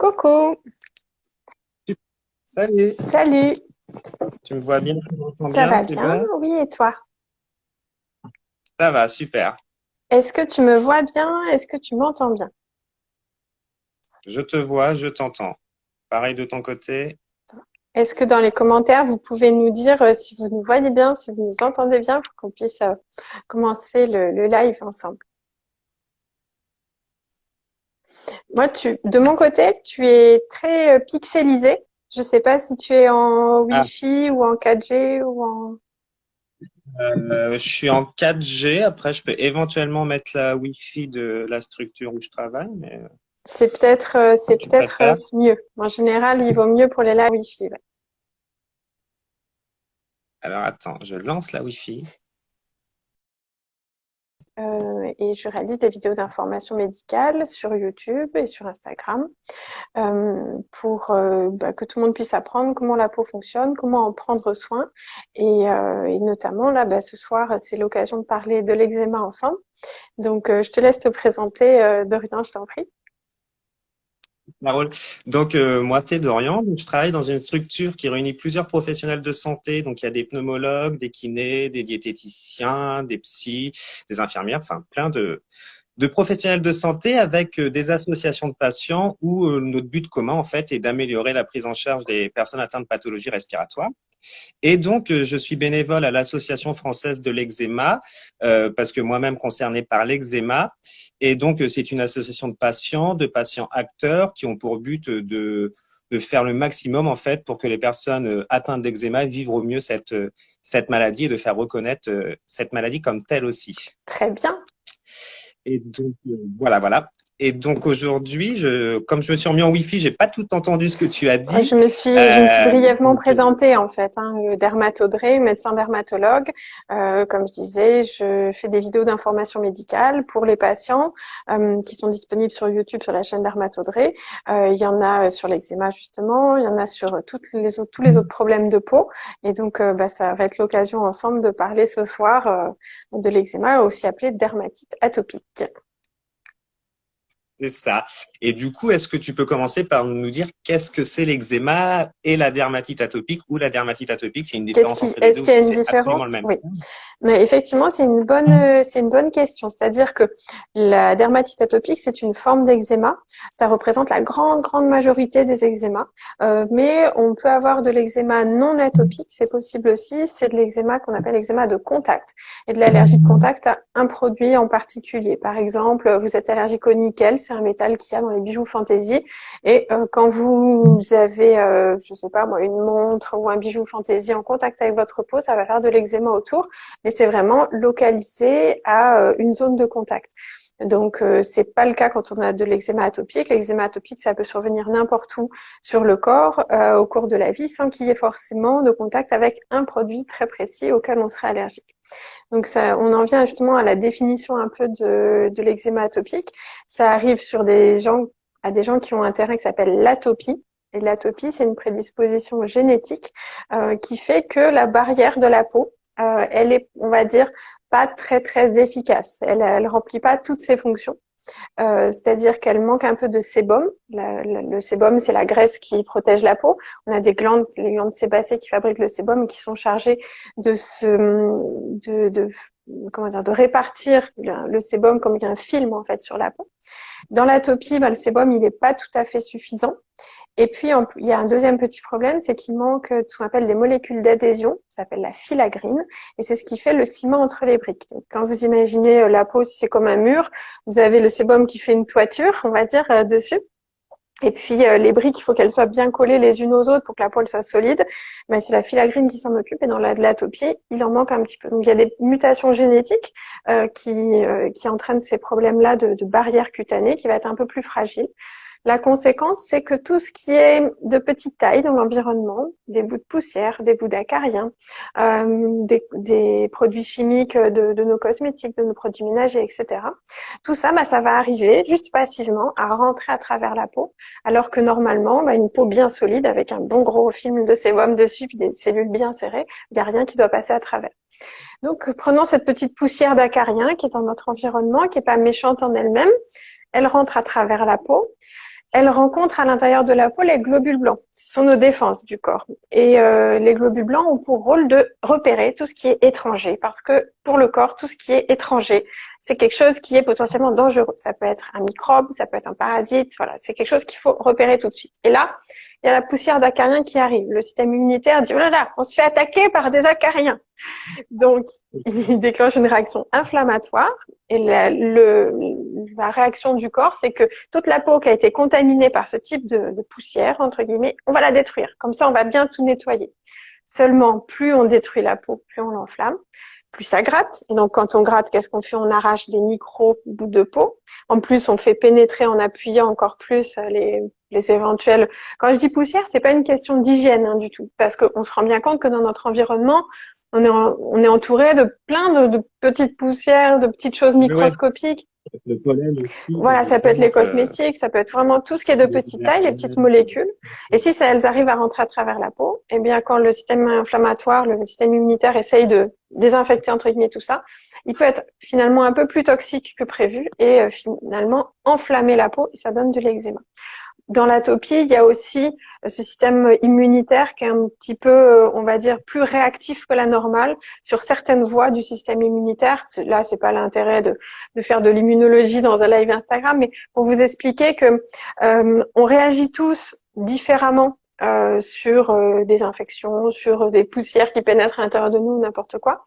Coucou, Salut, salut, tu me vois bien, tu m'entends ça bien, va c'est bien? bon? Oui, et toi? Ça va, super. Est-ce que tu me vois bien? Est-ce que tu m'entends bien? Je te vois, je t'entends. Pareil de ton côté. Est-ce que dans les commentaires, vous pouvez nous dire si vous nous voyez bien, si vous nous entendez bien, pour qu'on puisse commencer le live ensemble? Moi, de mon côté, tu es très pixelisé. Je sais pas si tu es en Ah, Wi-Fi ou en 4G ou en... je suis en 4G. Après, je peux éventuellement mettre la Wi-Fi de la structure où je travaille, mais C'est tu peut-être préfères? mieux. En général, il vaut mieux pour les lives Wi-Fi. Ouais. Alors attends, je lance la Wi-Fi. Et je réalise des vidéos d'information médicale sur YouTube et sur Instagram pour que tout le monde puisse apprendre comment la peau fonctionne, comment en prendre soin. Et notamment, là, ce soir, c'est l'occasion de parler de l'eczéma ensemble. Donc, je te laisse te présenter, Dorian, je t'en prie. Carole. Donc, moi, c'est Dorian. Donc, je travaille dans une structure qui réunit plusieurs professionnels de santé. Donc, il y a des pneumologues, des kinés, des diététiciens, des psys, des infirmières, enfin, plein de professionnels de santé avec des associations de patients où notre but commun, en fait, est d'améliorer la prise en charge des personnes atteintes de pathologies respiratoires. Et donc, je suis bénévole à l'Association française de l'eczéma parce que moi-même concerné par l'eczéma. Et donc, c'est une association de patients acteurs qui ont pour but de faire le maximum en fait pour que les personnes atteintes d'eczéma vivent au mieux cette maladie et de faire reconnaître cette maladie comme telle aussi. Très bien. Et donc, voilà. Et donc aujourd'hui, comme je me suis remis en Wi-Fi, j'ai pas tout entendu ce que tu as dit. Je me suis brièvement Donc, présentée en fait, hein, dermatodré, médecin dermatologue. Comme je disais, je fais des vidéos d'information médicale pour les patients qui sont disponibles sur YouTube sur la chaîne Dermatodré. Il y en a sur l'eczéma justement, il y en a sur tous les autres problèmes de peau. Et donc, ça va être l'occasion ensemble de parler ce soir de l'eczéma, aussi appelé dermatite atopique. c'est ça. Et du coup, est-ce que tu peux commencer par nous dire qu'est-ce que c'est l'eczéma et la dermatite atopique ou la dermatite atopique, s'il y a une différence entre les Est-ce deux ou qu'il y a si une c'est absolument le différence? même Oui. terme? Mais effectivement, c'est une bonne question. C'est-à-dire que la dermatite atopique, c'est une forme d'eczéma. Ça représente la grande majorité des eczémas. Mais on peut avoir de l'eczéma non atopique. C'est possible aussi. C'est de l'eczéma qu'on appelle eczéma de contact et de l'allergie de contact à un produit en particulier. Par exemple, vous êtes allergique au nickel. C'est un métal qu'il y a dans les bijoux fantaisie. Et quand vous avez, je sais pas moi, une montre ou un bijou fantaisie en contact avec votre peau, ça va faire de l'eczéma autour, mais c'est vraiment localisé à une zone de contact. Donc c'est pas le cas quand on a de l'eczéma atopique. L'eczéma atopique, ça peut survenir n'importe où sur le corps au cours de la vie, sans qu'il y ait forcément de contact avec un produit très précis auquel on serait allergique. Donc ça, on en vient justement à la définition un peu de l'eczéma atopique. Ça arrive sur à des gens qui ont un terrain qui s'appelle l'atopie. Et l'atopie, c'est une prédisposition génétique qui fait que la barrière de la peau, elle est, on va dire, pas très efficace. Elle remplit pas toutes ses fonctions. C'est-à-dire qu'elle manque un peu de sébum. Le sébum, c'est la graisse qui protège la peau. On a des glandes, les glandes sébacées qui fabriquent le sébum et qui sont chargées de de comment dire, de répartir le sébum comme un film en fait sur la peau. Dans l'atopie, le sébum, il n'est pas tout à fait suffisant. Et puis, il y a un deuxième petit problème, c'est qu'il manque de ce qu'on appelle des molécules d'adhésion, ça s'appelle la filagrine, et c'est ce qui fait le ciment entre les briques. Donc, quand vous imaginez la peau, si c'est comme un mur, vous avez le sébum qui fait une toiture, on va dire, dessus. Et puis, les briques, il faut qu'elles soient bien collées les unes aux autres pour que la peau soit solide. Mais c'est la filagrine qui s'en occupe, et dans l'atopie, il en manque un petit peu. Donc, il y a des mutations génétiques qui entraînent ces problèmes-là de barrière cutanée qui va être un peu plus fragile. La conséquence, c'est que tout ce qui est de petite taille dans l'environnement, des bouts de poussière, des bouts d'acariens, des produits chimiques de nos cosmétiques, de nos produits ménagers, etc. Tout ça, ça va arriver juste passivement à rentrer à travers la peau, alors que normalement, une peau bien solide avec un bon gros film de sébum dessus, puis des cellules bien serrées, il n'y a rien qui doit passer à travers. Donc, prenons cette petite poussière d'acariens qui est dans notre environnement, qui n'est pas méchante en elle-même. Elle rentre à travers la peau. elle rencontre à l'intérieur de la peau les globules blancs. Ce sont nos défenses du corps. Et les globules blancs ont pour rôle de repérer tout ce qui est étranger. Parce que pour le corps, tout ce qui est étranger, c'est quelque chose qui est potentiellement dangereux. Ça peut être un microbe, ça peut être un parasite. Voilà, c'est quelque chose qu'il faut repérer tout de suite. Et là, il y a la poussière d'acariens qui arrive. Le système immunitaire dit, oh là là, on se fait attaquer par des acariens. Donc, il déclenche une réaction inflammatoire. Et la réaction du corps, c'est que toute la peau qui a été contaminée par ce type de poussière, entre guillemets, on va la détruire. Comme ça, on va bien tout nettoyer. Seulement, plus on détruit la peau, plus on l'enflamme, plus ça gratte. Et donc, quand on gratte, qu'est-ce qu'on fait? On arrache des micro-bouts de peau. En plus, on fait pénétrer en appuyant encore plus les éventuels. Quand je dis poussière, c'est pas une question d'hygiène hein, du tout, parce qu'on se rend bien compte que dans notre environnement, on est entouré de plein de petites poussières, de petites choses microscopiques. Le pollen aussi. Voilà, ça peut être les cosmétiques, ça peut être vraiment tout ce qui est de petite taille, les petites molécules. Et si elles arrivent à rentrer à travers la peau, eh bien, quand le système inflammatoire, le système immunitaire essaye de désinfecter, entre guillemets, tout ça, il peut être finalement un peu plus toxique que prévu et finalement enflammer la peau et ça donne de l'eczéma. Dans l'atopie, il y a aussi ce système immunitaire qui est un petit peu, on va dire, plus réactif que la normale sur certaines voies du système immunitaire. Là, c'est pas l'intérêt de faire de l'immunologie dans un live Instagram, mais pour vous expliquer que on réagit tous différemment sur des infections, sur des poussières qui pénètrent à l'intérieur de nous, n'importe quoi.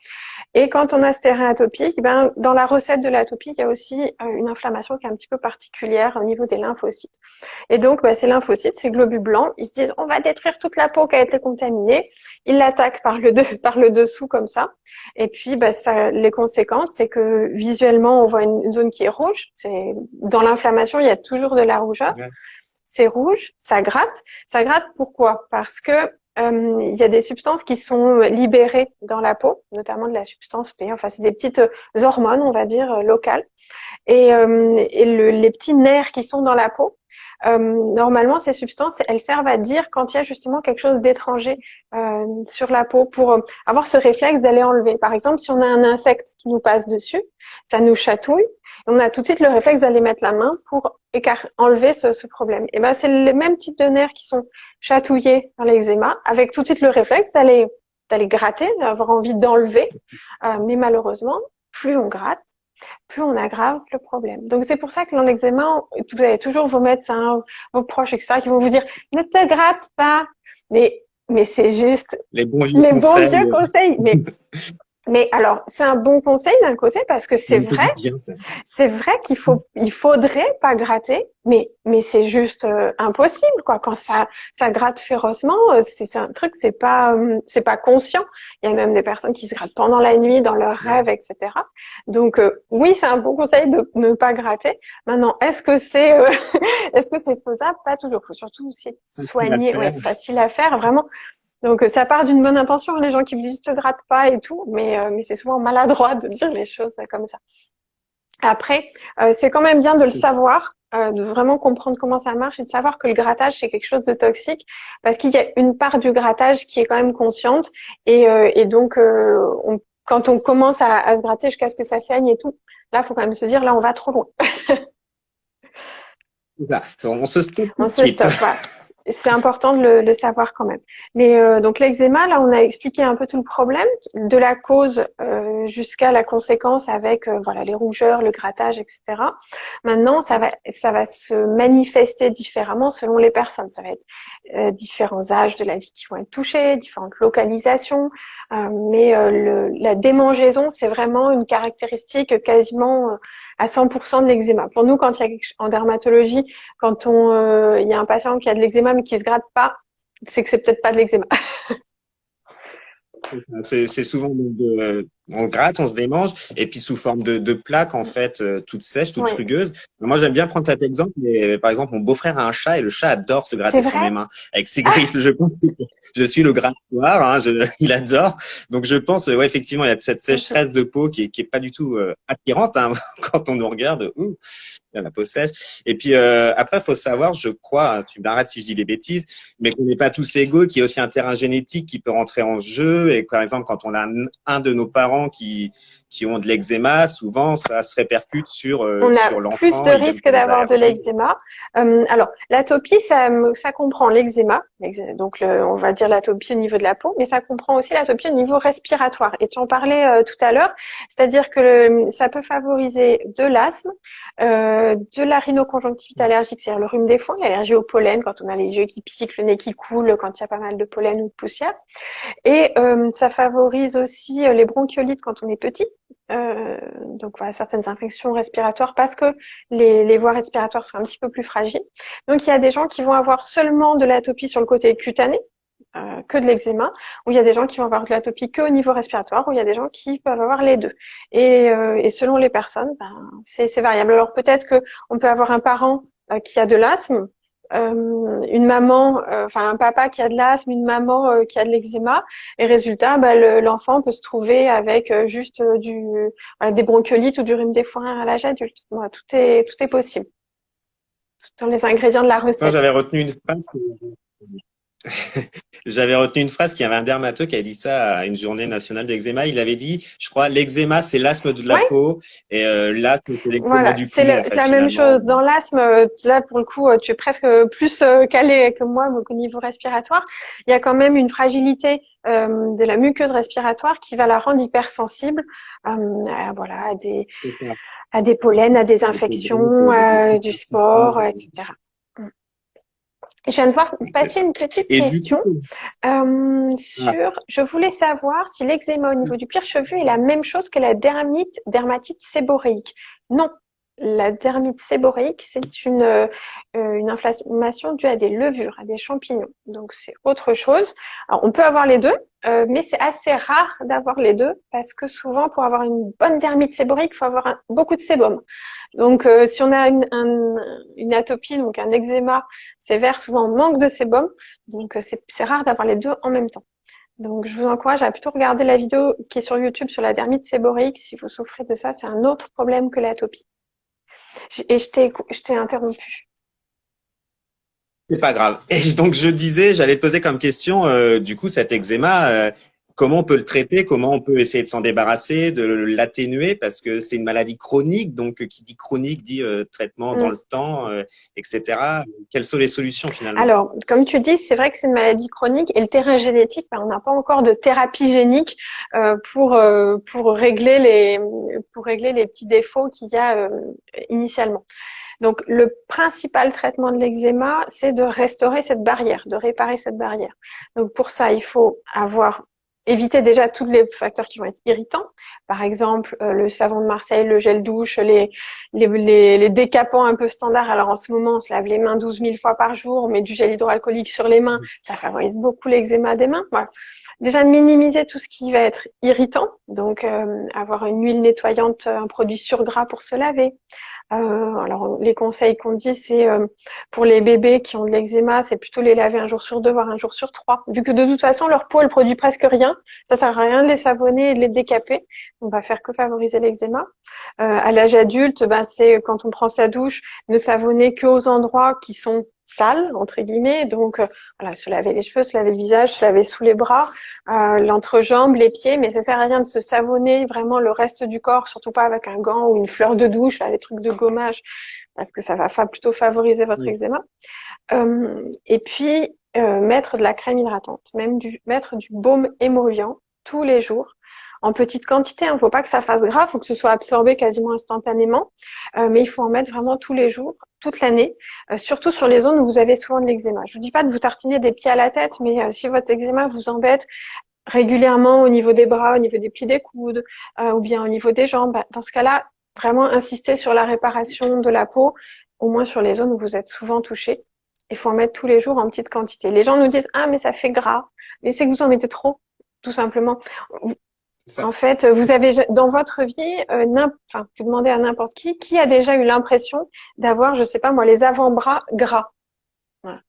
Et quand on a ce terrain atopique, ben, dans la recette de l'atopie, il y a aussi une inflammation qui est un petit peu particulière au niveau des lymphocytes. Et donc, ben, ces lymphocytes, ces globules blancs, ils se disent, on va détruire toute la peau qui a été contaminée. Ils l'attaquent par le dessous comme ça. Et puis, ben, les conséquences, c'est que visuellement, on voit une zone qui est rouge. Dans l'inflammation, il y a toujours de la rougeur. Ouais. C'est rouge, ça gratte. Ça gratte pourquoi? Parce que il y a des substances qui sont libérées dans la peau, notamment de la substance P. Enfin, c'est des petites hormones, on va dire, locales. Et les petits nerfs qui sont dans la peau, normalement, ces substances, elles servent à dire quand il y a justement quelque chose d'étranger sur la peau pour avoir ce réflexe d'aller enlever. Par exemple, si on a un insecte qui nous passe dessus, ça nous chatouille, on a tout de suite le réflexe d'aller mettre la main pour enlever ce problème. Et ben, c'est les mêmes types de nerfs qui sont chatouillés dans l'eczéma, avec tout de suite le réflexe d'aller gratter, d'avoir envie d'enlever. Mais malheureusement, plus on gratte, plus on aggrave le problème. Donc, c'est pour ça que dans l'eczéma, vous avez toujours vos médecins, vos proches, etc., qui vont vous dire « Ne te gratte pas !» Mais c'est juste les bons vieux conseils. Mais alors, c'est un bon conseil d'un côté parce que c'est vrai qu'il faudrait pas gratter, mais c'est juste impossible quoi. Quand ça gratte férocement, c'est un truc, c'est pas conscient. Il y a même des personnes qui se grattent pendant la nuit, dans leurs rêves, etc. Donc oui, c'est un bon conseil de ne pas gratter. Maintenant, est-ce que c'est faisable? Pas toujours. Faut surtout aussi soigner, facile à faire, vraiment. Donc ça part d'une bonne intention, les gens qui vous disent te gratte pas et tout, mais c'est souvent maladroit de dire les choses comme ça. Après, c'est quand même bien de le savoir, de vraiment comprendre comment ça marche et de savoir que le grattage c'est quelque chose de toxique parce qu'il y a une part du grattage qui est quand même consciente et donc quand on commence à se gratter jusqu'à ce que ça saigne et tout, là faut quand même se dire là on va trop loin. On se stoppe. On se stoppe. Voilà. C'est important de le savoir quand même. Mais donc l'eczéma, là, on a expliqué un peu tout le problème, de la cause jusqu'à la conséquence avec voilà les rougeurs, le grattage, etc. Maintenant, ça va se manifester différemment selon les personnes. Ça va être différents âges de la vie qui vont être touchés, différentes localisations. Mais la démangeaison, c'est vraiment une caractéristique quasiment à 100% de l'eczéma. Pour nous, quand il y a en dermatologie, quand il y a un patient qui a de l'eczéma mais qui se gratte pas, c'est que c'est peut-être pas de l'eczéma. C'est souvent on gratte, on se démange, et puis sous forme de plaques en fait, toutes sèches, toutes rugueuses. Moi, j'aime bien prendre cet exemple. Mais, par exemple, mon beau-frère a un chat et le chat adore se gratter sur mes mains avec ses griffes. Je pense que je suis le grattoir, hein, il adore. Donc, je pense, effectivement, il y a cette sécheresse de peau qui est pas du tout attirante hein, quand on nous regarde. La peau sèche. Et puis après, faut savoir, je crois, tu m'arrêtes si je dis des bêtises, mais qu'on n'est pas tous égaux, qu'il y a aussi un terrain génétique qui peut rentrer en jeu. Et par exemple, quand on a un de nos parents parents qui ont de l'eczéma, souvent ça se répercute sur On a sur plus de l'enfant. Idem risques pour les d'avoir de allergies. l'eczéma. Alors, l'atopie, ça comprend l'eczéma, donc on va dire l'atopie au niveau de la peau, mais ça comprend aussi l'atopie au niveau respiratoire. Et tu en parlais tout à l'heure, c'est-à-dire que ça peut favoriser de l'asthme, de la rhinoconjonctivite allergique, c'est-à-dire le rhume des foins, l'allergie au pollen, quand on a les yeux qui piquent, le nez qui coule, quand il y a pas mal de pollen ou de poussière. Et ça favorise aussi les bronchiolites quand on est petit. Donc voilà, certaines infections respiratoires parce que les voies respiratoires sont un petit peu plus fragiles. Donc il y a des gens qui vont avoir seulement de l'atopie sur le côté cutané, que de l'eczéma, ou il y a des gens qui vont avoir de l'atopie que au niveau respiratoire, ou il y a des gens qui peuvent avoir les deux. Et selon les personnes, c'est variable. Alors peut-être que on peut avoir un parent qui a de l'asthme, une maman, enfin un papa qui a de l'asthme, une maman qui a de l'eczéma, et résultat, l'enfant peut se trouver avec juste voilà, des bronchiolites ou du rhume des foins à l'âge adulte. Voilà, tout est possible. Dans les ingrédients de la Moi, recette. j'avais retenu une phrase. J'avais retenu une phrase qu'il y avait un dermato qui a dit ça à une journée nationale de l'eczéma. Il avait dit, je crois, l'eczéma, c'est l'asthme de la Ouais, peau et l'asthme, c'est l'eczéma voilà, du poumon, en c'est fait, la même finalement. chose. Dans l'asthme, là pour le coup, tu es presque plus calé que moi donc au niveau respiratoire. Il y a quand même une fragilité de la muqueuse respiratoire qui va la rendre hypersensible, voilà, C'est ça. à des pollens, à des Avec les bronches, infections, avec les petites du sport, parties. etc. Je viens de voir C'est passer ça. une petite Et du coup, question ah, je voulais savoir si l'eczéma au niveau du cuir chevelu est la même chose que la dermatite séborréique. Non, la dermite séborréique, c'est une inflammation due à des levures, à des champignons. Donc c'est autre chose. Alors on peut avoir les deux, mais c'est assez rare d'avoir les deux parce que souvent pour avoir une bonne dermite séborréique, il faut avoir beaucoup de sébum. Donc si on a une atopie, donc un eczéma sévère, souvent on manque de sébum. Donc c'est rare d'avoir les deux en même temps. Donc je vous encourage à plutôt regarder la vidéo qui est sur YouTube sur la dermite séborréique si vous souffrez de ça. C'est un autre problème que l'atopie. Et je t'ai interrompu. c'est pas grave. Et donc, je disais, j'allais te poser comme question, du coup, cet eczéma, comment on peut le traiter? Comment on peut essayer de s'en débarrasser, de l'atténuer? Parce que c'est une maladie chronique. Donc, qui dit chronique dit traitement dans Mm. le temps, etc. Quelles sont les solutions finalement? Alors, comme tu dis, c'est vrai que c'est une maladie chronique et le terrain génétique, on n'a pas encore de thérapie génique pour régler les petits défauts qu'il y a initialement. Donc, le principal traitement de l'eczéma, c'est de restaurer cette barrière, de réparer cette barrière. Donc, pour ça, il faut éviter déjà tous les facteurs qui vont être irritants. Par exemple, le savon de Marseille, le gel douche, les décapants un peu standards. Alors, en ce moment, on se lave les mains 12 000 fois par jour, on met du gel hydroalcoolique sur les mains. Ça favorise beaucoup l'eczéma des mains. Voilà. Déjà, minimiser tout ce qui va être irritant. Donc, avoir une huile nettoyante, un produit sur gras pour se laver. Alors les conseils qu'on dit, c'est pour les bébés qui ont de l'eczéma, c'est plutôt les laver un jour sur deux, voire un jour sur trois. Vu que de toute façon leur peau elle produit presque rien, ça sert à rien de les savonner et de les décaper. On va faire que favoriser l'eczéma. À l'âge adulte, c'est quand on prend sa douche, ne savonner que aux endroits qui sont sales entre guillemets. Donc voilà, se laver les cheveux, se laver le visage, se laver sous les bras, l'entrejambe, les pieds, mais ça sert à rien de se savonner vraiment le reste du corps, surtout pas avec un gant ou une fleur de douche, là, les trucs de gommage, parce que ça va plutôt favoriser votre Oui. eczéma. Et puis mettre de la crème hydratante, mettre du baume émollient tous les jours. En petite quantité, il ne faut pas que ça fasse gras, il faut que ce soit absorbé quasiment instantanément, mais il faut en mettre vraiment tous les jours, toute l'année, surtout sur les zones où vous avez souvent de l'eczéma. Je vous dis pas de vous tartiner des pieds à la tête, mais si votre eczéma vous embête régulièrement au niveau des bras, au niveau des plis des coudes, ou bien au niveau des jambes, dans ce cas-là, vraiment insister sur la réparation de la peau, au moins sur les zones où vous êtes souvent touché. Il faut en mettre tous les jours en petite quantité. Les gens nous disent ah mais ça fait gras, mais c'est que vous en mettez trop, tout simplement. C'est En ça. fait, vous avez dans votre vie, vous demandez à n'importe qui a déjà eu l'impression d'avoir, je sais pas moi, les avant-bras gras. Voilà.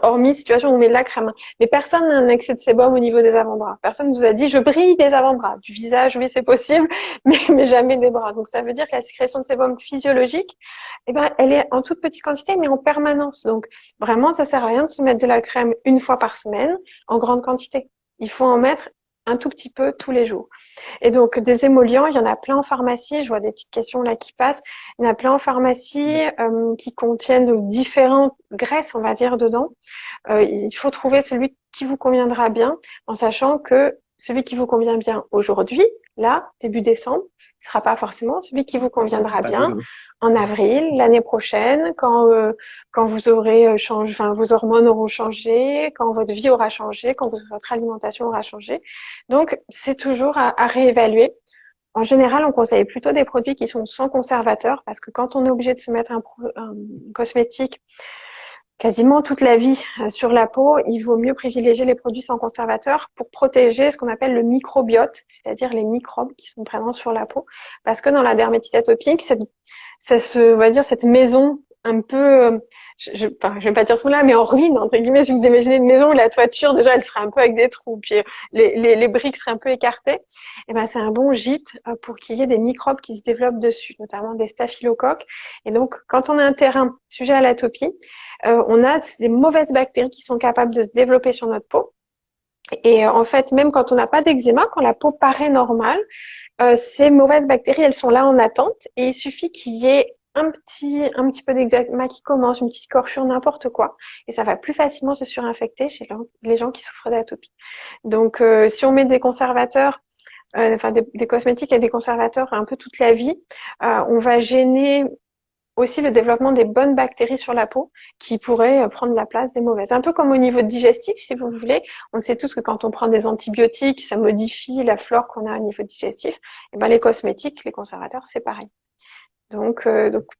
Hormis situation où on met de la crème. Mais personne n'a un excès de sébum au niveau des avant-bras. Personne vous a dit je brille des avant-bras. Du visage, oui, c'est possible, mais jamais des bras. Donc ça veut dire que la sécrétion de sébum physiologique, elle est en toute petite quantité, mais en permanence. Donc vraiment, ça sert à rien de se mettre de la crème une fois par semaine en grande quantité. Il faut en mettre un tout petit peu tous les jours. Et donc, des émollients, il y en a plein en pharmacie. Je vois des petites questions là qui passent. Il y en a plein en pharmacie qui contiennent donc différentes graisses, on va dire, dedans. Il faut trouver celui qui vous conviendra bien, en sachant que celui qui vous convient bien aujourd'hui, là, début décembre, ne sera pas forcément celui qui vous conviendra bien en avril, l'année prochaine, quand vous aurez changé, enfin, vos hormones auront changé, quand votre vie aura changé, quand votre alimentation aura changé. Donc, c'est toujours à réévaluer. En général, on conseille plutôt des produits qui sont sans conservateur, parce que quand on est obligé de se mettre un cosmétique quasiment toute la vie sur la peau, il vaut mieux privilégier les produits sans conservateur pour protéger ce qu'on appelle le microbiote, c'est-à-dire les microbes qui sont présents sur la peau. Parce que dans la dermatite atopique, on va dire, cette maison un peu, je vais pas dire ce mot-là, mais en ruine, entre guillemets, si vous imaginez une maison où la toiture, déjà, elle serait un peu avec des trous, puis les briques seraient un peu écartées, et ben, c'est un bon gîte pour qu'il y ait des microbes qui se développent dessus, notamment des staphylocoques. Et donc, quand on a un terrain sujet à l'atopie, on a des mauvaises bactéries qui sont capables de se développer sur notre peau. Et en fait, même quand on n'a pas d'eczéma, quand la peau paraît normale, ces mauvaises bactéries, elles sont là en attente et il suffit qu'il y ait un petit peu d'eczéma qui commence, une petite corchure, n'importe quoi, et ça va plus facilement se surinfecter chez les gens qui souffrent d'atopie. Donc, si on met des conservateurs, enfin des cosmétiques et des conservateurs un peu toute la vie, on va gêner aussi le développement des bonnes bactéries sur la peau qui pourraient prendre la place des mauvaises. Un peu comme au niveau digestif, si vous voulez. On sait tous que quand on prend des antibiotiques, ça modifie la flore qu'on a au niveau digestif. Et ben, les cosmétiques, les conservateurs, c'est pareil. Donc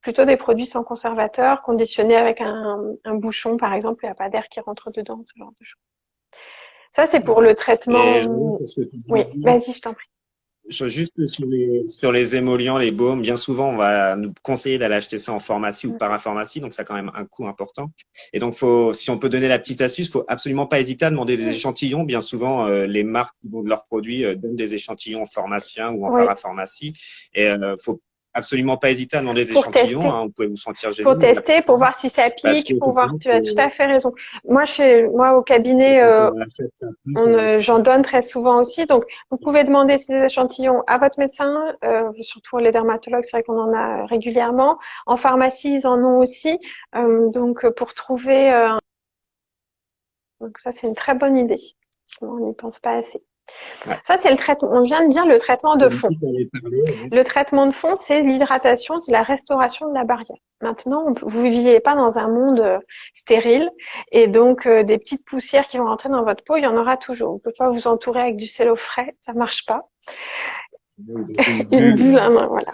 plutôt des produits sans conservateur, conditionnés avec un bouchon, par exemple, il n'y a pas d'air qui rentre dedans, ce genre de choses. Ça, c'est pour le traitement. Oui, vas-y, je t'en prie. Juste sur les émollients, les baumes, bien souvent, on va nous conseiller d'aller acheter ça en pharmacie ou parapharmacie, donc ça a quand même un coût important. Et donc, si on peut donner la petite astuce, faut absolument pas hésiter à demander des échantillons. Bien souvent, les marques qui vendent leurs produits donnent des échantillons en pharmacien ou en parapharmacie. Et faut absolument pas hésiter à demaenter des échantillons. Hein, vous pouvez vous sentir gêné. Pour tester, pour voir si ça pique, pour voir. Tu as tout à fait raison. Moi au cabinet, j'en donne très souvent aussi. Donc, vous pouvez demander ces échantillons à votre médecin, surtout les dermatologues, c'est vrai qu'on en a régulièrement. En pharmacie, ils en ont aussi. Donc, pour trouver. Donc, ça, c'est une très bonne idée. On n'y pense pas assez. Ouais. Ça, c'est le traitement. On vient de dire le traitement de fond. Le traitement de fond, c'est l'hydratation, c'est la restauration de la barrière. Maintenant, vous ne viviez pas dans un monde stérile et donc des petites poussières qui vont rentrer dans votre peau, il y en aura toujours. On ne peut pas vous entourer avec du cello frais, ça marche pas. Une bulle, voilà.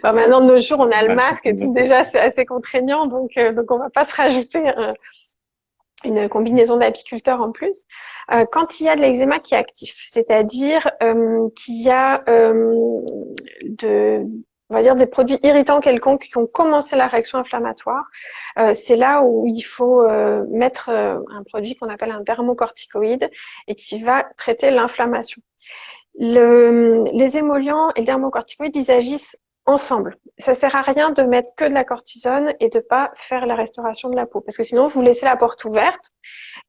Bon, maintenant, de nos jours, on a le masque et tout. Déjà, c'est assez contraignant, donc on va pas se rajouter une combinaison d'apiculteurs en plus. Quand il y a de l'eczéma qui est actif, c'est-à-dire qu'il y a on va dire des produits irritants quelconques qui ont commencé la réaction inflammatoire, c'est là où il faut mettre un produit qu'on appelle un dermocorticoïde et qui va traiter l'inflammation. Les émollients et le dermocorticoïde, ils agissent ensemble. Ça sert à rien de mettre que de la cortisone et de pas faire la restauration de la peau. Parce que sinon, vous laissez la porte ouverte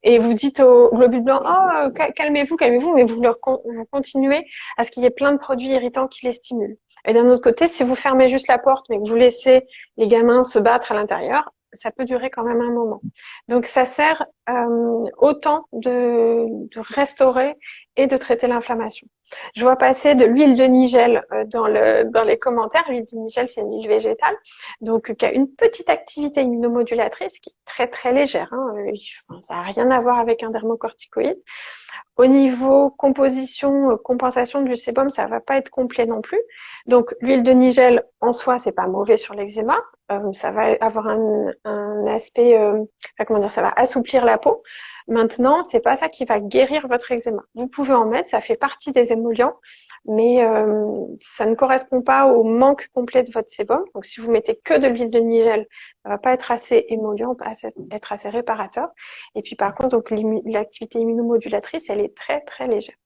et vous dites aux globules blancs, oh, calmez-vous, mais vous continuez à ce qu'il y ait plein de produits irritants qui les stimulent. Et d'un autre côté, si vous fermez juste la porte, mais que vous laissez les gamins se battre à l'intérieur, ça peut durer quand même un moment. Donc, ça sert autant de restaurer et de traiter l'inflammation. Je vois passer de l'huile de nigel dans les commentaires. L'huile de nigel, c'est une huile végétale, donc qui a une petite activité immunomodulatrice qui est très très légère. Hein. Ça n'a rien à voir avec un dermocorticoïde. Au niveau composition, compensation du sébum, ça va pas être complet non plus. Donc l'huile de nigel en soi, c'est pas mauvais sur l'eczéma. Ça va avoir un aspect, comment dire, ça va assouplir la peau. Maintenant, c'est pas ça qui va guérir votre eczéma. Vous pouvez en mettre, ça fait partie des émollients, mais ça ne correspond pas au manque complet de votre sébum. Donc, si vous mettez que de l'huile de nigel, ça va pas être assez émollient, pas être assez réparateur. Et puis, par contre, donc l'activité immunomodulatrice, elle est très très légère.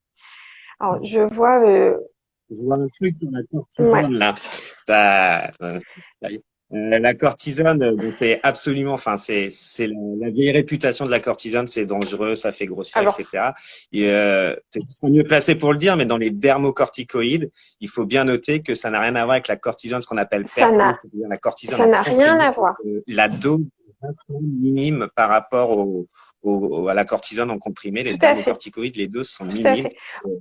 Alors, je vois un truc sur la cortisone là. La cortisone, c'est absolument, enfin, c'est la vieille réputation de la cortisone, c'est dangereux, ça fait grossir, Alors, etc. Et tu seras mieux placé pour le dire, mais dans les dermocorticoïdes, il faut bien noter que ça n'a rien à voir avec la cortisone, ce qu'on appelle ça PERCO, n'a, c'est-à-dire la cortisone ça en n'a rien comprimé. à voir. La dose est vachement minime par rapport à la cortisone en comprimé. Les Tout à fait, dermocorticoïdes, les doses sont tout à minimes. fait.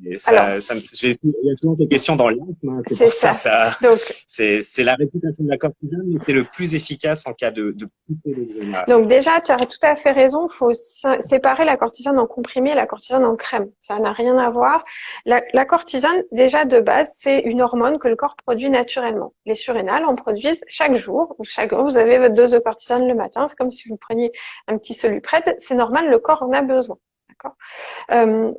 Et Alors, il y a souvent ces questions dans l'asthme, hein, c'est c'est pour ça, ça. Donc, c'est la réputation de la cortisone, mais c'est le plus efficace en cas de pousser l'eczéma. Donc déjà, tu as tout à fait raison, il faut séparer la cortisone en comprimé et la cortisone en crème. Ça n'a rien à voir. La cortisone, déjà de base, c'est une hormone que le corps produit naturellement. Les surrénales en produisent chaque jour. Chaque jour, vous avez votre dose de cortisone le matin. C'est comme si vous preniez un petit Solupred. C'est normal, le corps en a besoin. D'accord.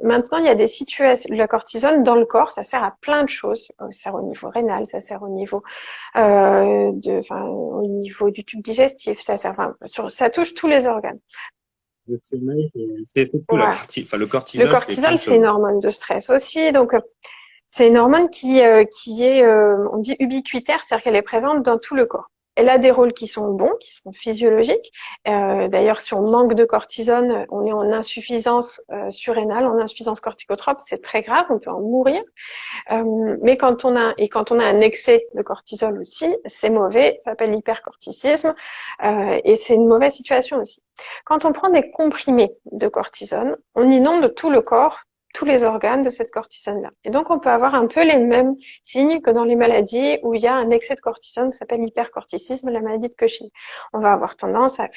Maintenant, il y a des situations. La cortisone dans le corps, ça sert à plein de choses. Ça sert au niveau rénal, ça sert au niveau au niveau du tube digestif, ça touche tous les organes. Le sommeil, c'est tout Voilà. enfin, le Le cortisol, c'est plein cortisol, de c'est une choses. hormone de stress aussi, donc c'est une hormone qui est, on dit ubiquitaire, c'est-à-dire qu'elle est présente dans tout le corps. Elle a des rôles qui sont bons, qui sont physiologiques. D'ailleurs, si on manque de cortisone, on est en insuffisance surrénale, en insuffisance corticotrope, c'est très grave, on peut en mourir. Mais quand on a un excès de cortisol aussi, c'est mauvais, ça s'appelle l'hypercorticisme, et c'est une mauvaise situation aussi. Quand on prend des comprimés de cortisone, on inonde tout le corps, tous les organes de cette cortisone-là. Et donc, on peut avoir un peu les mêmes signes que dans les maladies où il y a un excès de cortisone, ça s'appelle l'hypercorticisme, la maladie de Cushing. On va avoir tendance à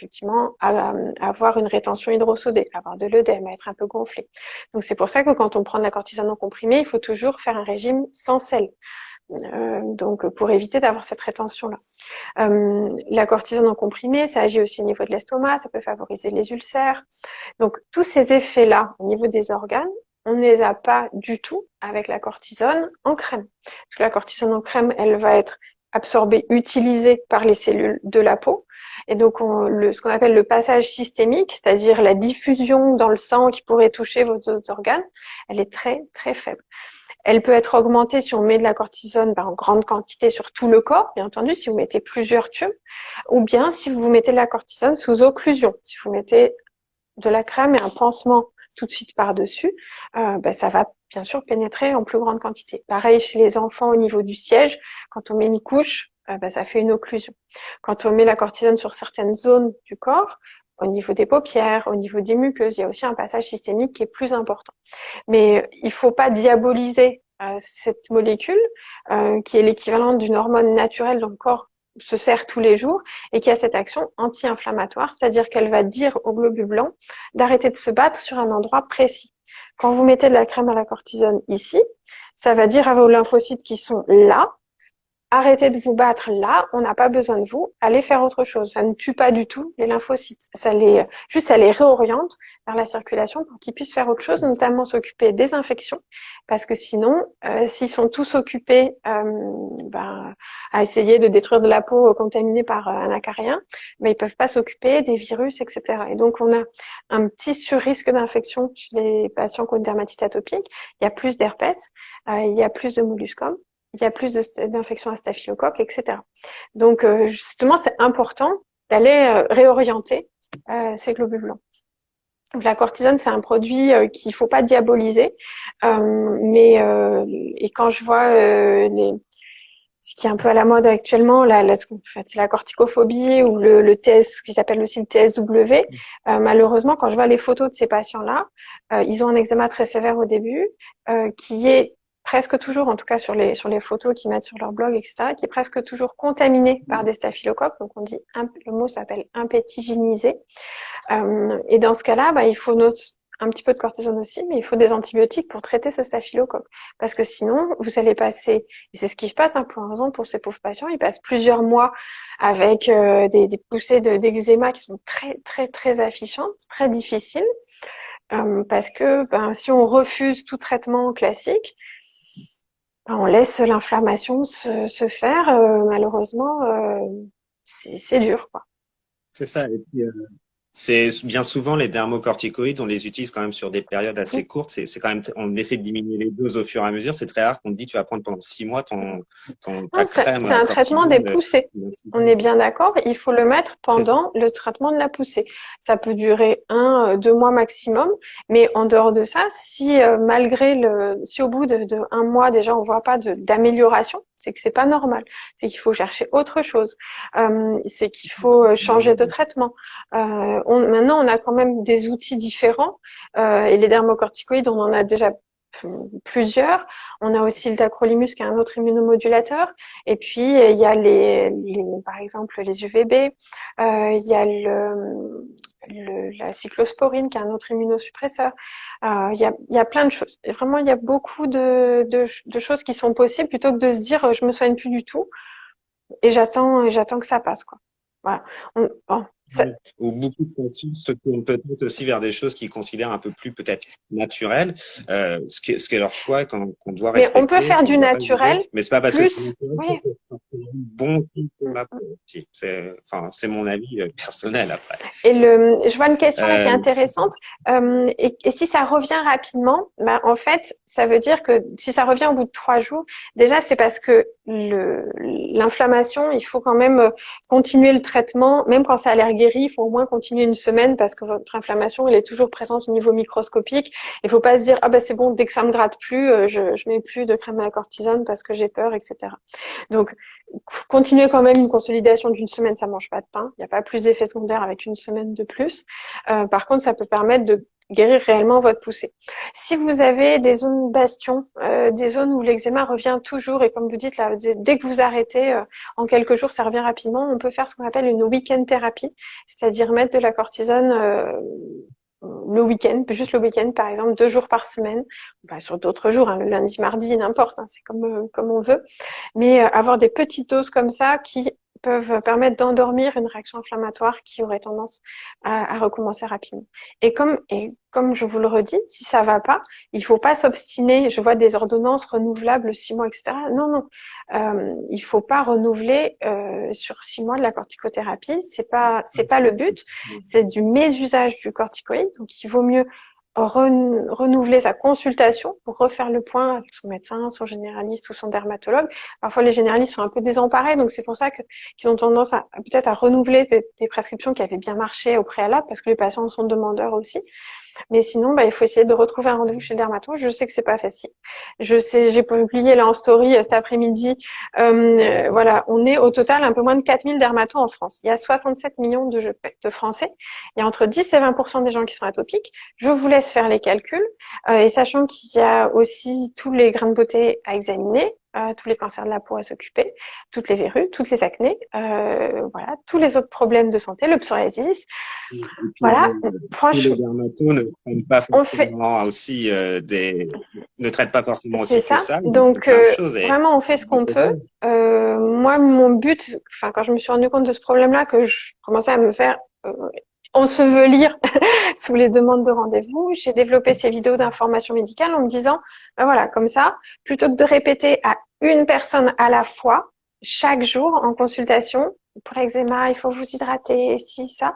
avoir une rétention hydrosodée, à avoir de l'œdème, à être un peu gonflé. Donc, c'est pour ça que quand on prend de la cortisone en comprimé, il faut toujours faire un régime sans sel. Donc, pour éviter d'avoir cette rétention-là. La cortisone en comprimé, ça agit aussi au niveau de l'estomac, ça peut favoriser les ulcères. Donc, tous ces effets-là, au niveau des organes, on ne les a pas du tout avec la cortisone en crème. Parce que la cortisone en crème, elle va être absorbée, utilisée par les cellules de la peau. Et donc, ce qu'on appelle le passage systémique, c'est-à-dire la diffusion dans le sang qui pourrait toucher vos autres organes, elle est très, très faible. Elle peut être augmentée si on met de la cortisone en grande quantité sur tout le corps, bien entendu, si vous mettez plusieurs tubes, ou bien si vous mettez de la cortisone sous occlusion. Si vous mettez de la crème et un pansement tout de suite par-dessus, ça va bien sûr pénétrer en plus grande quantité. Pareil chez les enfants au niveau du siège, quand on met une couche, ça fait une occlusion. Quand on met la cortisone sur certaines zones du corps, au niveau des paupières, au niveau des muqueuses, il y a aussi un passage systémique qui est plus important. Mais il faut pas diaboliser cette molécule qui est l'équivalent d'une hormone naturelle dont le corps se sert tous les jours et qui a cette action anti-inflammatoire, c'est-à-dire qu'elle va dire aux globules blancs d'arrêter de se battre sur un endroit précis. Quand vous mettez de la crème à la cortisone ici, ça va dire à vos lymphocytes qui sont là, arrêtez de vous battre là, on n'a pas besoin de vous, allez faire autre chose. Ça ne tue pas du tout les lymphocytes. Ça les réoriente vers la circulation pour qu'ils puissent faire autre chose, notamment s'occuper des infections. Parce que sinon, s'ils sont tous occupés à essayer de détruire de la peau contaminée par un acarien, mais ils peuvent pas s'occuper des virus, etc. Et donc, on a un petit surrisque d'infection chez les patients qui ont une dermatite atopique. Il y a plus d'herpès, il y a plus de molluscum, il y a plus d'infections à staphylocoque, etc. Donc, justement, c'est important d'aller réorienter ces globules blancs. Donc, la cortisone, c'est un produit qu'il faut pas diaboliser, et quand je vois ce qui est un peu à la mode actuellement, c'est la corticophobie ou le TS, ce qui s'appelle aussi le TSW. Malheureusement, quand je vois les photos de ces patients-là, ils ont un eczéma très sévère au début, qui est presque toujours, en tout cas sur les photos qu'ils mettent sur leur blog, etc., qui est presque toujours contaminé par des staphylocoques. Donc on dit, le mot s'appelle impétigénisé. Et dans ce cas-là, il faut un petit peu de cortisone aussi, mais il faut des antibiotiques pour traiter ce staphylocoque. Parce que sinon, vous allez passer, et c'est ce qui se passe pour un raison pour ces pauvres patients, ils passent plusieurs mois avec des poussées d'eczéma qui sont très, très, très affichantes, très difficiles, parce que si on refuse tout traitement classique, on laisse l'inflammation se faire. Malheureusement, c'est dur, quoi. C'est ça. Et puis, C'est bien souvent les dermocorticoïdes, on les utilise quand même sur des périodes Mm. assez courtes. C'est quand même, on essaie de diminuer les doses au fur et à mesure. C'est très rare qu'on te dit tu vas prendre pendant 6 mois ta Non, crème c'est un traitement des cortisone. poussées. On est bien d'accord, il faut le mettre C'est ça. pendant le traitement de la poussée. Ça peut durer 2 mois maximum, mais en dehors de ça, si si au bout de 1 mois déjà on voit pas d'amélioration, c'est que c'est pas normal. C'est qu'il faut chercher autre chose. C'est qu'il faut changer de traitement. Maintenant, on a quand même des outils différents et les dermocorticoïdes, on en a déjà plusieurs. On a aussi le tacrolimus qui est un autre immunomodulateur. Et puis, il y a par exemple, les UVB. Il y a la cyclosporine qui est un autre immunosuppresseur. Il y a plein de choses. Et vraiment, il y a beaucoup de choses qui sont possibles plutôt que de se dire je me soigne plus du tout et j'attends que ça passe, quoi. Voilà. Bon, ça, Ou beaucoup de patients se tournent peut-être aussi vers des choses qu'ils considèrent un peu plus peut-être naturelles, ce qui est leur choix qu'on doit mais on peut respecter, faire qu'on du ne doit pas juger. naturel Mais c'est pas parce que c'est plus, naturel que oui. c'est forcément bon aussi pour la peau aussi. C'est mon avis personnel après. Et je vois une question là qui est Euh, intéressante. Et si ça revient rapidement, bah, en fait, ça veut dire que si ça revient au bout de 3 jours, déjà c'est parce que l'inflammation, il faut quand même continuer le traitement, même quand ça a l'air guéri, il faut au moins continuer une semaine parce que votre inflammation, elle est toujours présente au niveau microscopique. Il faut pas se dire ah bah c'est bon, dès que ça me gratte plus, je mets plus de crème à la cortisone parce que j'ai peur, etc. Donc continuer quand même une consolidation d'une semaine, ça mange pas de pain. Il n'y a pas plus d'effets secondaires avec une semaine de plus. Par contre, ça peut permettre de guérir réellement votre poussée. Si vous avez des zones bastions, des zones où l'eczéma revient toujours, et comme vous dites là, dès que vous arrêtez, en quelques jours, ça revient rapidement, on peut faire ce qu'on appelle une week-end thérapie, c'est-à-dire mettre de la cortisone le week-end, juste le week-end par exemple, 2 jours par semaine, bah, sur d'autres jours, hein, le lundi, mardi, n'importe, hein, c'est comme on veut, mais avoir des petites doses comme ça qui peuvent permettre d'endormir une réaction inflammatoire qui aurait tendance à recommencer rapidement. Et comme je vous le redis, si ça va pas, il faut pas s'obstiner. Je vois des ordonnances renouvelables 6 mois, etc. Non, non, il faut pas renouveler sur 6 mois de la corticothérapie. C'est pas le but. C'est du mésusage du corticoïde, donc il vaut mieux renouveler sa consultation pour refaire le point avec son médecin, son généraliste ou son dermatologue. Parfois, les généralistes sont un peu désemparés, donc c'est pour ça qu'ils ont tendance à peut-être à renouveler des prescriptions qui avaient bien marché au préalable, parce que les patients sont demandeurs aussi. Mais sinon, bah, il faut essayer de retrouver un rendez-vous chez le dermatologue. Je sais que c'est pas facile. Je sais, j'ai publié là en story cet après-midi. Voilà, on est au total un peu moins de 4000 dermatos en France. Il y a 67 millions de Français. Il y a entre 10 et 20% des gens qui sont atopiques. Je vous laisse faire les calculs. Et sachant qu'il y a aussi tous les grains de beauté à examiner, tous les cancers de la peau à s'occuper, toutes les verrues, toutes les acnés, voilà, tous les autres problèmes de santé, le psoriasis. Et puis, Voilà, tous les franchement, dermatos ne prennent pas on fait, forcément aussi ne traitent pas forcément c'est aussi que ça. ça. Ils font Donc, plein de choses et vraiment, on fait ce qu'on peut. Moi, mon but, enfin, quand je me suis rendu compte de ce problème-là, que je commençais à me faire ensevelir sous les demandes de rendez-vous, j'ai développé ces vidéos d'information médicale en me disant, ben voilà, comme ça, plutôt que de répéter à une personne à la fois, chaque jour en consultation, pour l'eczéma, il faut vous hydrater, si, ça.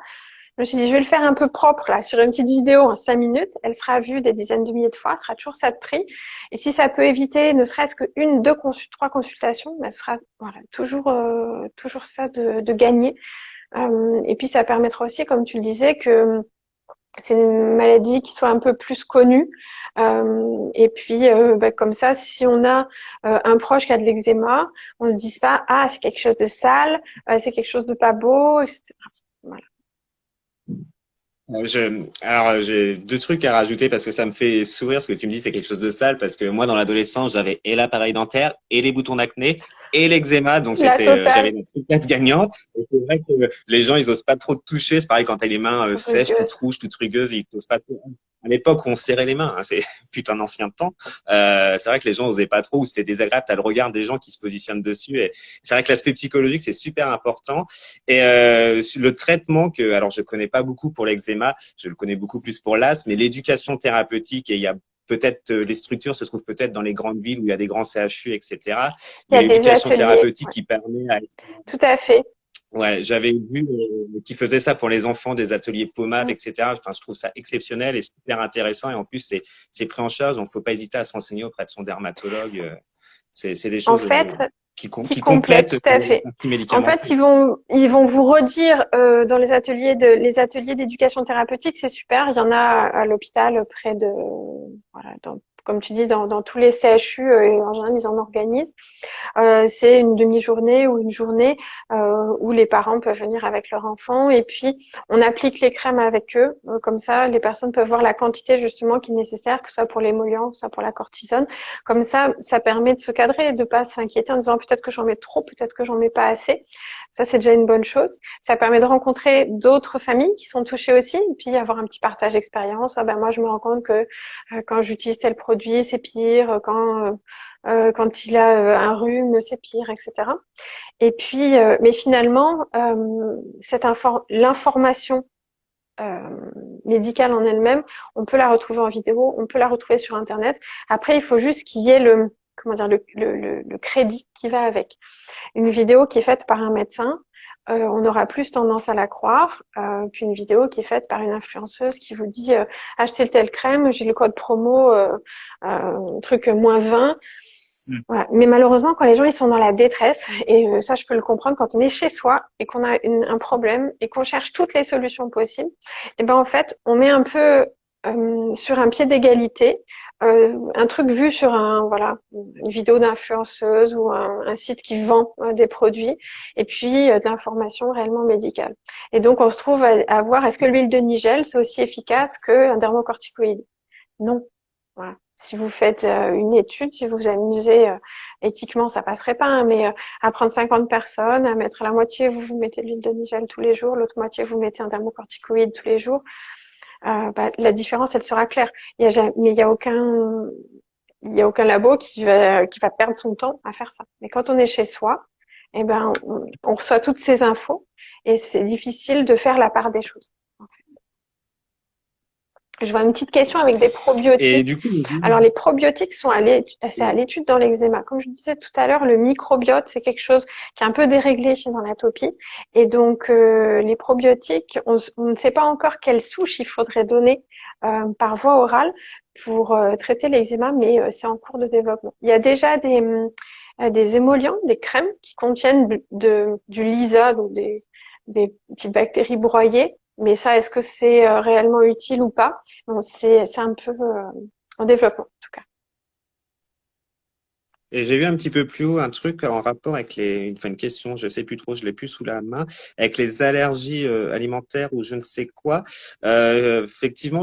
Je me suis dit, je vais le faire un peu propre, là, sur une petite vidéo en 5 minutes. Elle sera vue des dizaines de milliers de fois. Ce sera toujours ça de prix. Et si ça peut éviter ne serait-ce qu'une, deux, trois consultations, ben, ce sera, voilà, toujours ça de gagner. Et puis, ça permettra aussi, comme tu le disais, que c'est une maladie qui soit un peu plus connue. Et puis, bah, comme ça, si on a un proche qui a de l'eczéma, on se dise pas, ah, c'est quelque chose de sale, c'est quelque chose de pas beau, etc. Voilà. Alors, j'ai deux trucs à rajouter parce que ça me fait sourire ce que tu me dis, c'est quelque chose de sale parce que moi, dans l'adolescence, j'avais et l'appareil dentaire et les boutons d'acné et l'eczéma, donc La j'avais totale, une triplette gagnante. Et c'est vrai que les gens, ils osent pas trop te toucher. C'est pareil quand t'as les mains sèches, toutes rugueuse. rouges, toutes rugueuses, ils osent pas trop. À l'époque où on se serrait les mains, hein, c'est fut un ancien temps. C'est vrai que les gens osaient pas trop, ou c'était désagréable. T'as le regard des gens qui se positionnent dessus. Et c'est vrai que l'aspect psychologique, c'est super important. Et le traitement que, alors je connais pas beaucoup pour l'eczéma, je le connais beaucoup plus pour l'asthme, mais l'éducation thérapeutique, et il y a peut-être les structures se trouvent peut-être dans les grandes villes où il y a des grands CHU, etc. Il y Mais a des l'éducation ateliers, thérapeutique ouais. qui permet à Tout à fait. Ouais, j'avais vu qui faisait ça pour les enfants, des ateliers pommades, Mm. etc. Enfin, je trouve ça exceptionnel et super intéressant. Et en plus, c'est pris en charge, donc faut pas hésiter à se renseigner auprès de son dermatologue. C'est des En choses fait, qui qui complète, complètent tout à la fait. partie En fait, médicamenteuse. ils vont vous redire dans les ateliers d'éducation thérapeutique, c'est super. Il y en a à l'hôpital près de, voilà, comme tu dis, dans tous les CHU et en général ils en organisent. C'est une demi-journée ou une journée où les parents peuvent venir avec leur enfant et puis on applique les crèmes avec eux. Comme ça, les personnes peuvent voir la quantité justement qui est nécessaire, que ce soit pour l'émollient, que ce soit pour la cortisone. Comme ça permet de se cadrer et de pas s'inquiéter en disant peut-être que j'en mets trop, peut-être que j'en mets pas assez. Ça, c'est déjà une bonne chose. Ça permet de rencontrer d'autres familles qui sont touchées aussi et puis avoir un petit partage d'expérience. Ah ben moi, je me rends compte que quand j'utilise tel produit, c'est pire. Quand il a un rhume, c'est pire, etc. Et puis, mais finalement, l'information euh, médicale en elle-même, on peut la retrouver en vidéo, on peut la retrouver sur Internet. Après, il faut juste qu'il y ait comment dire, le crédit qui va avec. Une vidéo qui est faite par un médecin, on aura plus tendance à la croire qu'une vidéo qui est faite par une influenceuse qui vous dit achetez le telle crème, j'ai le code promo truc -20. Mm. Voilà. Mais malheureusement, quand les gens ils sont dans la détresse, et ça je peux le comprendre, quand on est chez soi et qu'on a un problème et qu'on cherche toutes les solutions possibles, et ben en fait on met un peu sur un pied d'égalité un truc vu sur une vidéo d'influenceuse ou un site qui vend des produits et puis de l'information réellement médicale. Et donc on se trouve à voir est-ce que l'huile de Nigel c'est aussi efficace qu'un dermocorticoïde? Non. Voilà. Si vous faites une étude, si vous vous amusez éthiquement, ça passerait pas, hein, mais à prendre 50 personnes, à mettre la moitié, vous mettez de l'huile de Nigel tous les jours, l'autre moitié, vous mettez un dermocorticoïde tous les jours, la différence, elle sera claire. Mais il y a aucun labo qui va perdre son temps à faire ça. Mais quand on est chez soi, eh ben, on reçoit toutes ces infos et c'est difficile de faire la part des choses. Je vois une petite question avec des Et probiotiques. du coup, Alors, les probiotiques c'est à l'étude dans l'eczéma. Comme je disais tout à l'heure, le microbiote, c'est quelque chose qui est un peu déréglé dans l'atopie. Et donc, les probiotiques, on ne sait pas encore quelle souche il faudrait donner par voie orale pour traiter l'eczéma, mais c'est en cours de développement. Il y a déjà des émollients, des crèmes qui contiennent du lisa, donc des petites bactéries broyées. Mais ça, est-ce que c'est réellement utile ou pas? Bon, c'est un peu en développement, en tout cas. et j'ai vu un petit peu plus haut un truc en rapport avec enfin une question, je sais plus trop, je l'ai plus sous la main, avec les allergies alimentaires ou je ne sais quoi. Effectivement,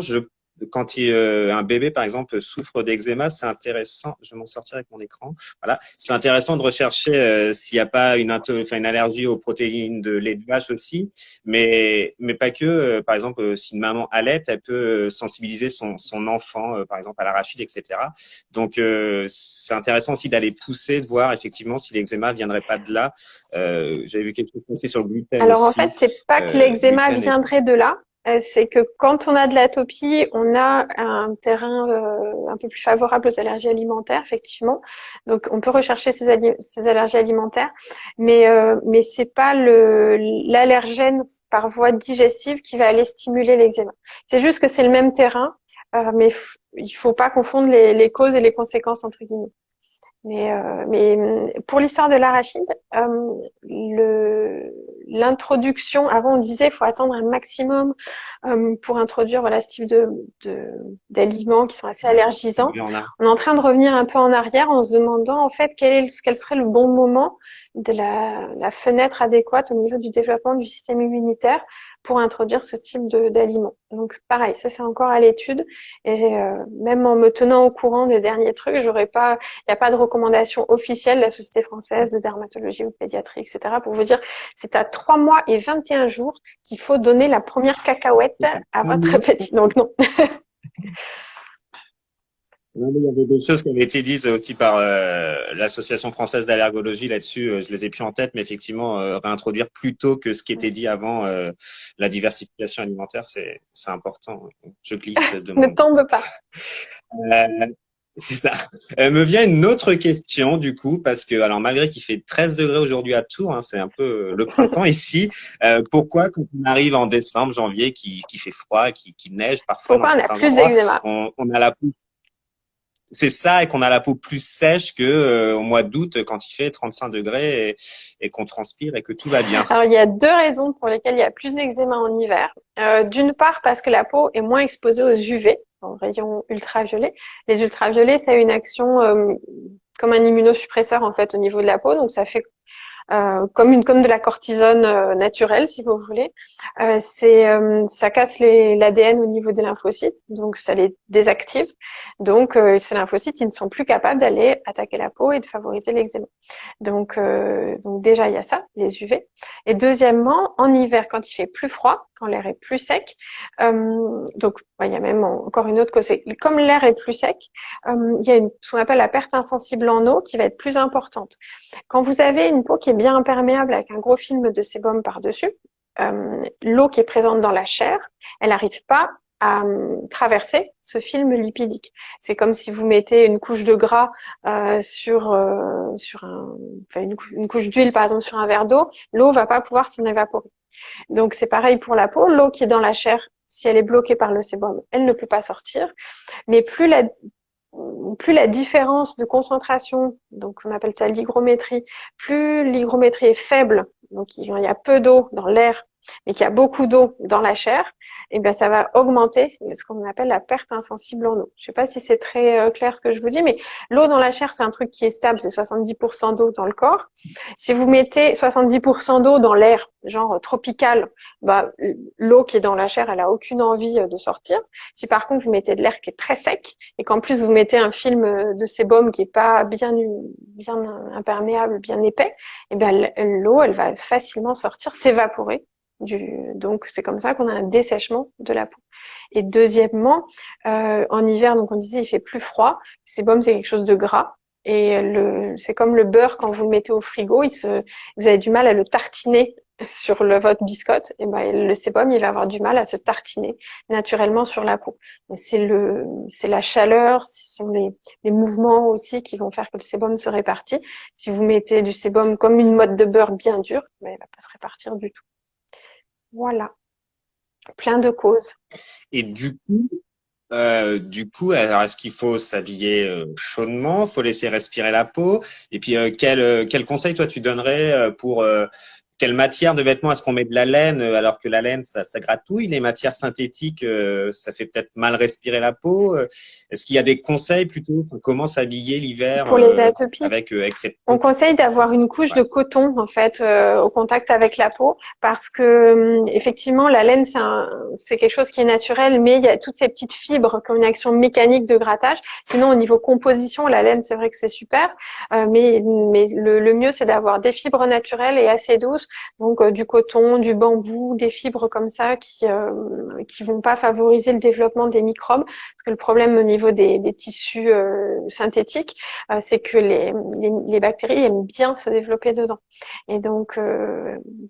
un bébé par exemple souffre d'eczéma, c'est intéressant. Je vais m'en sortir avec mon écran. Voilà, c'est intéressant de rechercher s'il n'y a pas une allergie aux protéines de lait de vache aussi, mais pas que. Par exemple, si une maman allaite, elle peut sensibiliser son enfant, par exemple à l'arachide, etc. Donc, c'est intéressant aussi d'aller pousser, de voir effectivement si l'eczéma viendrait pas de là. J'avais vu quelque chose passer sur le gluten Alors en fait, aussi. c'est pas que l'eczéma Gluten et viendrait de là, c'est que quand on a de l'atopie, on a un terrain un peu plus favorable aux allergies alimentaires, effectivement. Donc on peut rechercher ces allergies alimentaires, mais c'est pas l'allergène par voie digestive qui va aller stimuler l'eczéma. C'est juste que c'est le même terrain, mais il faut pas confondre les causes et les conséquences entre guillemets. Mais pour l'histoire de l'arachide, l'introduction, avant on disait il faut attendre un maximum pour introduire voilà ce type d'aliments qui sont assez allergisants. il y en a. On est en train de revenir un peu en arrière en se demandant en fait quel serait le bon moment de la fenêtre adéquate au niveau du développement du système immunitaire pour introduire ce type d'aliments. Donc pareil, ça c'est encore à l'étude et même en me tenant au courant des derniers trucs, il n'y a pas de recommandation officielle de la Société française de dermatologie ou de pédiatrie, etc. pour vous dire c'est à 3 mois et 21 jours qu'il faut donner la première cacahuète C'est ça. à votre petit. Donc non. Non, mais il y avait des choses qui avaient été dites aussi par l'Association française d'allergologie là-dessus. Je les ai plus en tête, mais effectivement, réintroduire plus tôt que ce qui était dit avant la diversification alimentaire, c'est important. Je glisse de Ne mon. tombe pas. Euh, C'est ça. Me vient une autre question du coup, parce que alors malgré qu'il fait 13 degrés aujourd'hui à Tours, hein, c'est un peu le printemps ici, pourquoi quand on arrive en décembre, janvier, qui fait froid, qui neige parfois dans Pourquoi on a certains plus endroits, d'eczéma? on a la peau, c'est ça, et qu'on a la peau plus sèche que au mois d'août quand il fait 35 degrés et qu'on transpire et que tout va bien. Alors, il y a deux raisons pour lesquelles il y a plus d'eczéma en hiver. D'une part, parce que la peau est moins exposée aux UV, aux rayons ultraviolets. Les ultraviolets, ça a une action comme un immunosuppresseur en fait au niveau de la peau, donc ça fait comme de la cortisone naturelle, si vous voulez. Ça casse l'ADN au niveau des lymphocytes, donc ça les désactive. Donc, ces lymphocytes, ils ne sont plus capables d'aller attaquer la peau et de favoriser l'eczéma. Donc déjà, il y a ça, les UV. Et deuxièmement, en hiver, quand il fait plus froid, quand l'air est plus sec, donc il y a même encore une autre cause. Comme l'air est plus sec, il y a ce qu'on appelle la perte insensible en eau qui va être plus importante. Quand vous avez une peau qui est bien imperméable avec un gros film de sébum par-dessus, l'eau qui est présente dans la chair, elle n'arrive pas à traverser ce film lipidique. C'est comme si vous mettez une couche de gras une couche d'huile par exemple sur un verre d'eau, l'eau va pas pouvoir s'en évaporer. Donc c'est pareil pour la peau, l'eau qui est dans la chair, si elle est bloquée par le sébum, elle ne peut pas sortir. Mais plus la différence de concentration, donc on appelle ça l'hygrométrie, plus l'hygrométrie est faible, donc il y a peu d'eau dans l'air, mais qu'il y a beaucoup d'eau dans la chair, et bien ça va augmenter ce qu'on appelle la perte insensible en eau. Je sais pas si c'est très clair ce que je vous dis, mais l'eau dans la chair, c'est un truc qui est stable, c'est 70% d'eau dans le corps. Si vous mettez 70% d'eau dans l'air, genre tropical, bah, l'eau qui est dans la chair, elle a aucune envie de sortir. Si par contre vous mettez de l'air qui est très sec et qu'en plus vous mettez un film de sébum qui est pas bien imperméable, bien épais, et bien l'eau, elle va facilement sortir, s'évaporer. Donc c'est comme ça qu'on a un dessèchement de la peau. Et deuxièmement, en hiver, donc on disait il fait plus froid. Le sébum c'est quelque chose de gras. Et c'est comme le beurre quand vous le mettez au frigo, vous avez du mal à le tartiner sur votre biscotte. Et ben le sébum il va avoir du mal à se tartiner naturellement sur la peau. C'est la chaleur, ce sont les mouvements aussi qui vont faire que le sébum se répartit. Si vous mettez du sébum comme une motte de beurre bien dure, ben, il va pas se répartir du tout. Voilà, plein de causes. Et du coup, alors est-ce qu'il faut s'habiller chaudement, faut laisser respirer la peau? Et puis quel conseil toi tu donnerais pour quelle matière de vêtements est-ce qu'on met de la laine alors que la laine ça gratouille, les matières synthétiques ça fait peut-être mal respirer la peau. Est-ce qu'il y a des conseils plutôt enfin, comment s'habiller l'hiver Pour les atopies, avec cette on peau? conseille d'avoir une couche Ouais. de coton en fait au contact avec la peau parce que effectivement la laine c'est quelque chose qui est naturel mais il y a toutes ces petites fibres qui ont une action mécanique de grattage. Sinon au niveau composition la laine c'est vrai que c'est super mais le mieux c'est d'avoir des fibres naturelles et assez douces donc du coton, du bambou, des fibres comme ça qui vont pas favoriser le développement des microbes parce que le problème au niveau des tissus synthétiques c'est que les bactéries aiment bien se développer dedans. Et donc,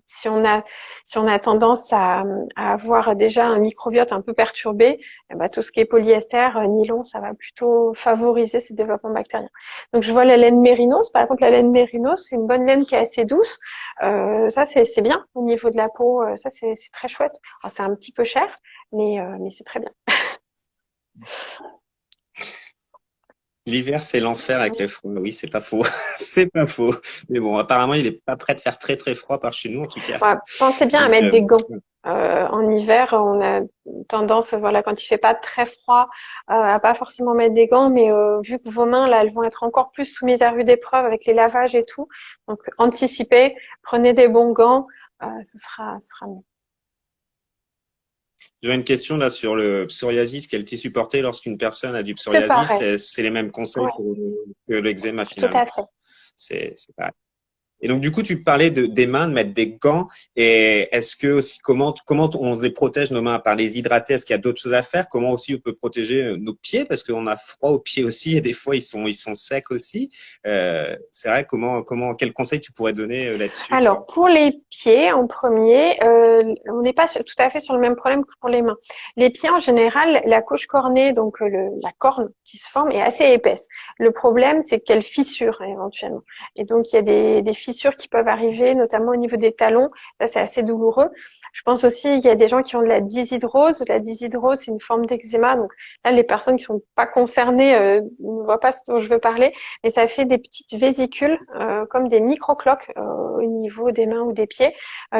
si on a tendance à avoir déjà un microbiote un peu perturbé, eh ben, tout ce qui est polyester, nylon, ça va plutôt favoriser ces développements bactériens. Donc, je vois la laine mérinos. Par exemple, la laine mérinos, c'est une bonne laine qui est assez douce. Ça, c'est bien au niveau de la peau. Ça, c'est très chouette. Alors, c'est un petit peu cher, mais c'est très bien. L'hiver, c'est l'enfer avec les froids. Oui, c'est pas faux. C'est pas faux. Mais bon, apparemment, il est pas prêt de faire très très froid par chez nous, en tout cas. Ouais, pensez bien à Donc, mettre des gants. En hiver, on a tendance, voilà, quand il fait pas très froid, à pas forcément mettre des gants, mais vu que vos mains, là, elles vont être encore plus soumises à rude épreuve avec les lavages et tout, donc anticipez, prenez des bons gants, ce sera mieux. j'ai une question là sur le psoriasis. Quel tissu porter lorsqu'une personne a du C'est psoriasis? pareil, C'est les mêmes conseils ouais, que l'eczéma tout à finalement. fait. C'est pareil. Et donc, du coup, tu parlais des mains, de mettre des gants. Et est-ce que aussi, comment on se les protège nos mains à part les hydrater? Est-ce qu'il y a d'autres choses à faire? Comment aussi on peut protéger nos pieds? Parce qu'on a froid aux pieds aussi et des fois, ils sont secs aussi. C'est vrai, quel conseil tu pourrais donner là-dessus, Alors, toi? pour les pieds, en premier, on n'est pas tout à fait sur le même problème que pour les mains. Les pieds, en général, la couche cornée, donc la corne qui se forme, est assez épaisse. Le problème, c'est qu'elle fissure éventuellement. Et donc, il y a des fissures qui peuvent arriver, notamment au niveau des talons. Ça, c'est assez douloureux. Je pense aussi qu'il y a des gens qui ont de la dyshydrose. La dyshydrose, c'est une forme d'eczéma. Donc là, les personnes qui sont pas concernées ne voient pas ce dont je veux parler, mais ça fait des petites vésicules, comme des micro-cloques au niveau des mains ou des pieds,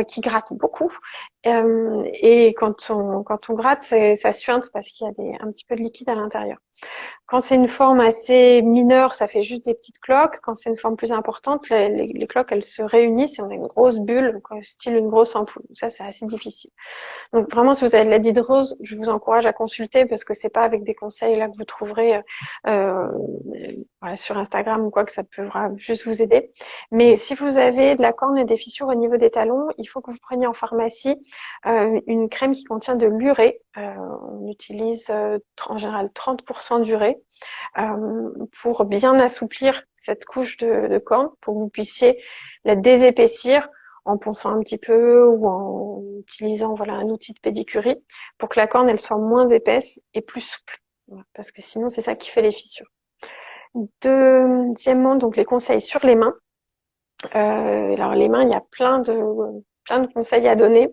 qui grattent beaucoup. Et quand on gratte, ça suinte parce qu'il y a un petit peu de liquide à l'intérieur. Quand c'est une forme assez mineure, ça fait juste des petites cloques. Quand c'est une forme plus importante, les cloques, elles se réunissent et on a une grosse bulle, donc, style une grosse ampoule. Ça, c'est assez difficile. Donc vraiment, si vous avez de la dydrose, je vous encourage à consulter parce que c'est pas avec des conseils là que vous trouverez euh, voilà, sur Instagram ou quoi que ça pourra juste vous aider. Mais si vous avez de la corne et des fissures au niveau des talons, il faut que vous preniez en pharmacie une crème qui contient de l'urée. On utilise en général 30% d'urée pour bien assouplir cette couche de corne, pour que vous puissiez la désépaissir en ponçant un petit peu ou en utilisant voilà un outil de pédicurie pour que la corne elle soit moins épaisse et plus souple. Voilà, parce que sinon c'est ça qui fait les fissures. Deuxièmement, donc les conseils sur les mains. Alors les mains, il y a plein de conseils à donner.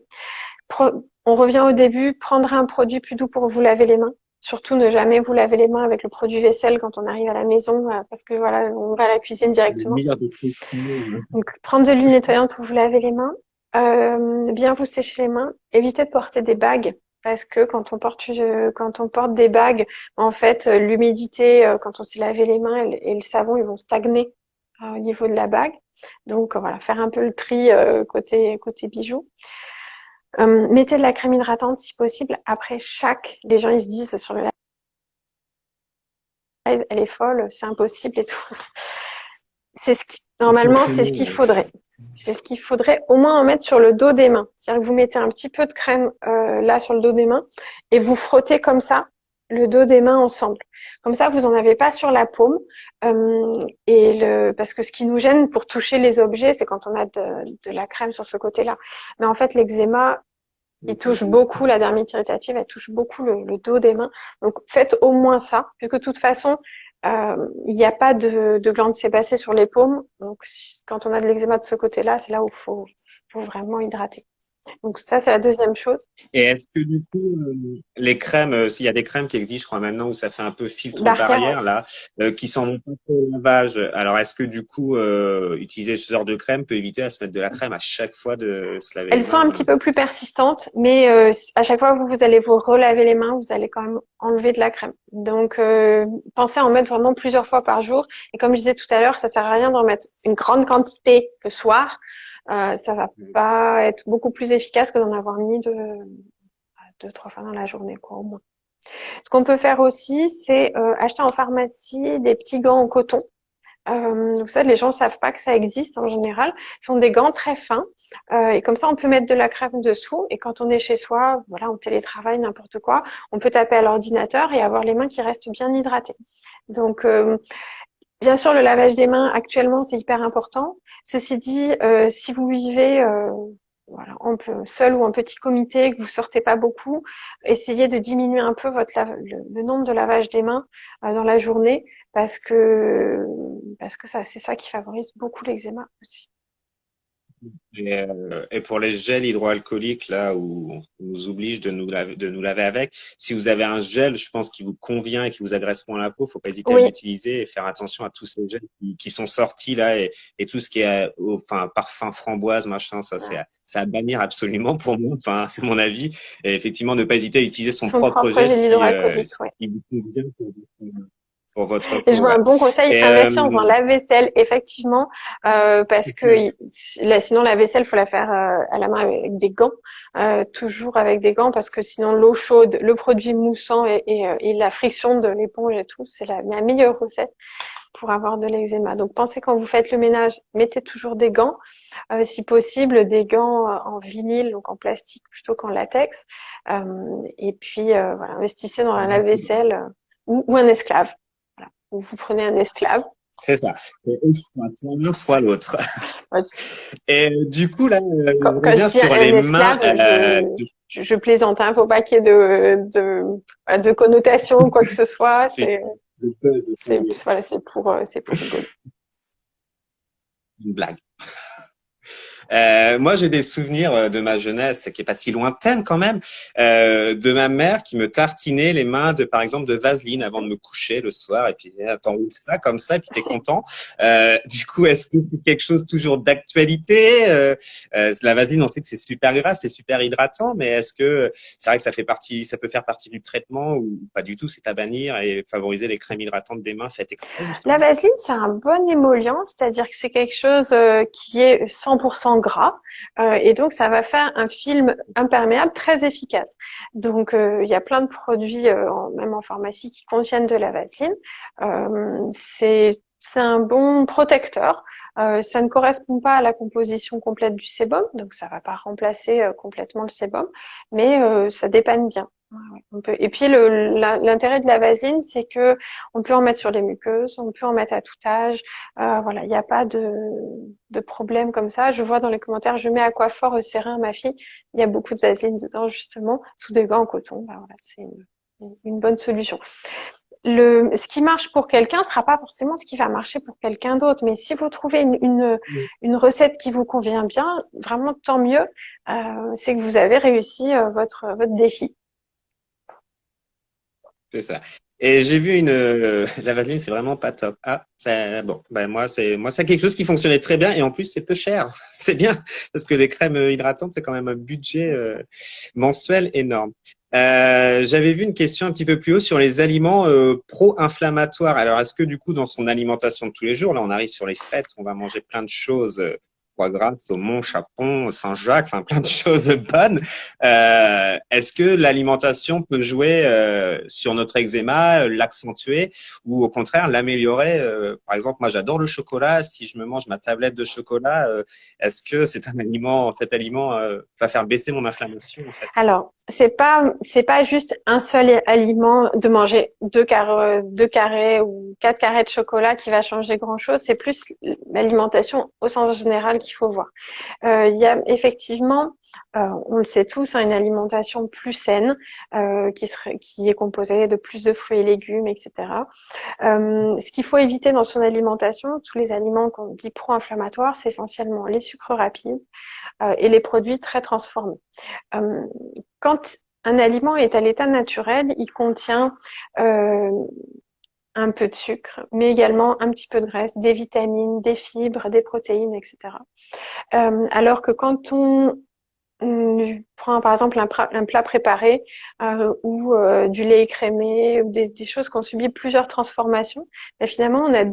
On revient au début, prendre un produit plus doux pour vous laver les mains. Surtout ne jamais vous laver les mains avec le produit vaisselle quand on arrive à la maison, parce que voilà, on va à la cuisine Le directement. meilleur des précieux. Donc prendre de l'huile nettoyante pour vous laver les mains, bien vous sécher les mains, évitez de porter des bagues. Parce que quand on porte des bagues, en fait, l'humidité, quand on s'est lavé les mains et le savon, ils vont stagner au niveau de la bague. Donc voilà, faire un peu le tri côté bijoux. Mettez de la crème hydratante si possible. Après les gens ils se disent sur le live, elle est folle, c'est impossible et tout. Normalement, c'est ce qu'il faudrait. C'est ce qu'il faudrait au moins en mettre sur le dos des mains. C'est-à-dire que vous mettez un petit peu de crème là sur le dos des mains et vous frottez comme ça le dos des mains ensemble. Comme ça, vous en avez pas sur la paume. Parce que ce qui nous gêne pour toucher les objets, c'est quand on a de la crème sur ce côté-là. Mais en fait, l'eczéma, il touche beaucoup, la dermite irritative, elle touche beaucoup le dos des mains. Donc faites au moins ça, puisque de toute façon, il n'y a pas de glandes sébacées sur les paumes. Donc quand on a de l'eczéma de ce côté-là, c'est là où faut vraiment hydrater. Donc ça, c'est la deuxième chose. Et est-ce que du coup, les crèmes, s'il y a des crèmes qui existent, je crois maintenant, où ça fait un peu filtre Barrière, ouais. barrière là, qui s'en vont pas trop au lavage. Alors, est-ce que du coup, utiliser ce genre de crème peut éviter à se mettre de la crème à chaque fois de se laver Elles les sont un mains? petit peu plus persistantes, mais à chaque fois que vous allez vous relaver les mains, vous allez quand même enlever de la crème. Donc, pensez à en mettre vraiment plusieurs fois par jour. Et comme je disais tout à l'heure, ça sert à rien d'en mettre une grande quantité le soir. Ça va pas être beaucoup plus efficace que d'en avoir mis deux, trois fois dans la journée, quoi, au moins. Ce qu'on peut faire aussi, c'est acheter en pharmacie des petits gants en coton. Donc ça, les gens savent pas que ça existe en général. Ce sont des gants très fins et comme ça, on peut mettre de la crème dessous. Et quand on est chez soi, voilà, on télétravaille, n'importe quoi, on peut taper à l'ordinateur et avoir les mains qui restent bien hydratées. Donc bien sûr, le lavage des mains actuellement, c'est hyper important. Ceci dit, si vous vivez voilà, seul ou en petit comité, que vous sortez pas beaucoup, essayez de diminuer un peu le nombre de lavages des mains dans la journée parce que ça, c'est ça qui favorise beaucoup l'eczéma aussi. Et pour les gels hydroalcooliques, là où on nous oblige de nous laver avec, si vous avez un gel, je pense, qui vous convient et qui vous agresse moins la peau, faut pas hésiter à Oui, l'utiliser et faire attention à tous ces gels qui sont sortis là et tout ce qui est, enfin, parfum framboise, machin, c'est à bannir absolument pour moi. Enfin, c'est mon avis. Et effectivement, ne pas hésiter à utiliser son son propre propre gel gel hydroalcoolique, si oui. il vous convient pour votre Et je peau, vois ouais. un bon conseil, investir dans un lave-vaisselle, effectivement, parce que sinon la vaisselle, faut la faire à la main avec des gants, toujours avec des gants, parce que sinon l'eau chaude, le produit moussant et la friction de l'éponge et tout, c'est la meilleure recette pour avoir de l'eczéma. Donc pensez quand vous faites le ménage, mettez toujours des gants, si possible des gants en vinyle, donc en plastique plutôt qu'en latex. Et puis voilà, investissez dans un lave-vaisselle ou un esclave. Voilà. Vous prenez un esclave. C'est ça. C'est soit l'un, soit l'autre. Ouais. Et du coup, là, je Quand je reviens dis sur un les mains. esclave, je plaisante, hein, faut pas qu'il y ait de connotation ou quoi que ce soit. C'est pour rigoler. Une blague. Moi, j'ai des souvenirs de ma jeunesse qui est pas si lointaine quand même, de ma mère qui me tartinait les mains par exemple, de Vaseline avant de me coucher le soir. Et puis, t'enroules ça comme ça, et puis t'es content. Du coup, est-ce que c'est quelque chose toujours d'actualité? La Vaseline, on sait que c'est super gras, c'est super hydratant, mais est-ce que c'est vrai que ça peut faire partie du traitement ou pas du tout? C'est à bannir et favoriser les crèmes hydratantes des mains faites exprès, La justement. vaseline, c'est un bon émollient, c'est-à-dire que c'est quelque chose qui est 100% gras, et donc ça va faire un film imperméable très efficace. Donc il y a plein de produits, même en pharmacie, qui contiennent de la vaseline. C'est un bon protecteur. Ça ne correspond pas à la composition complète du sébum, donc ça va pas remplacer complètement le sébum, mais ça dépanne bien. Ouais, ouais, on peut. Et puis l'intérêt de la vaseline, c'est que on peut en mettre sur les muqueuses, on peut en mettre à tout âge. Voilà, il n'y a pas de problème comme ça. Je vois dans les commentaires, je mets Aquaphor Serin à ma fille. Il y a beaucoup de vaseline dedans, justement, sous des gants en coton. Bah, voilà, c'est une bonne solution. Ce qui marche pour quelqu'un sera pas forcément ce qui va marcher pour quelqu'un d'autre. Mais si vous trouvez une recette qui vous convient bien, vraiment tant mieux. C'est que vous avez réussi votre défi. C'est ça. Et j'ai vu la vaseline, c'est vraiment pas top. Ah, bon, ben moi c'est quelque chose qui fonctionnait très bien et en plus c'est peu cher. C'est bien parce que les crèmes hydratantes c'est quand même un budget mensuel énorme. J'avais vu une question un petit peu plus haut sur les aliments pro-inflammatoires. Alors est-ce que du coup dans son alimentation de tous les jours, là on arrive sur les fêtes, on va manger plein de choses. Foie gras, saumon, chapon, Saint-Jacques, enfin plein de choses bonnes. Est-ce que l'alimentation peut jouer sur notre eczéma, l'accentuer ou au contraire l'améliorer? Par exemple, moi j'adore le chocolat. Si je me mange ma tablette de chocolat, est-ce que cet aliment va faire baisser mon inflammation en fait? Alors, c'est pas juste un seul aliment de manger deux carrés ou 4 carrés de chocolat qui va changer grand-chose. C'est plus l'alimentation au sens général qu'il faut voir. Il y a effectivement, on le sait tous, hein, une alimentation plus saine qui est composée de plus de fruits et légumes, etc. Ce qu'il faut éviter dans son alimentation, tous les aliments qu'on dit pro-inflammatoires, c'est essentiellement les sucres rapides et les produits très transformés. Quand un aliment est à l'état naturel, il contient un peu de sucre, mais également un petit peu de graisse, des vitamines, des fibres, des protéines, etc. Alors que quand on prend par exemple un plat préparé ou du lait écrémé ou des choses qui ont subi plusieurs transformations, ben finalement on a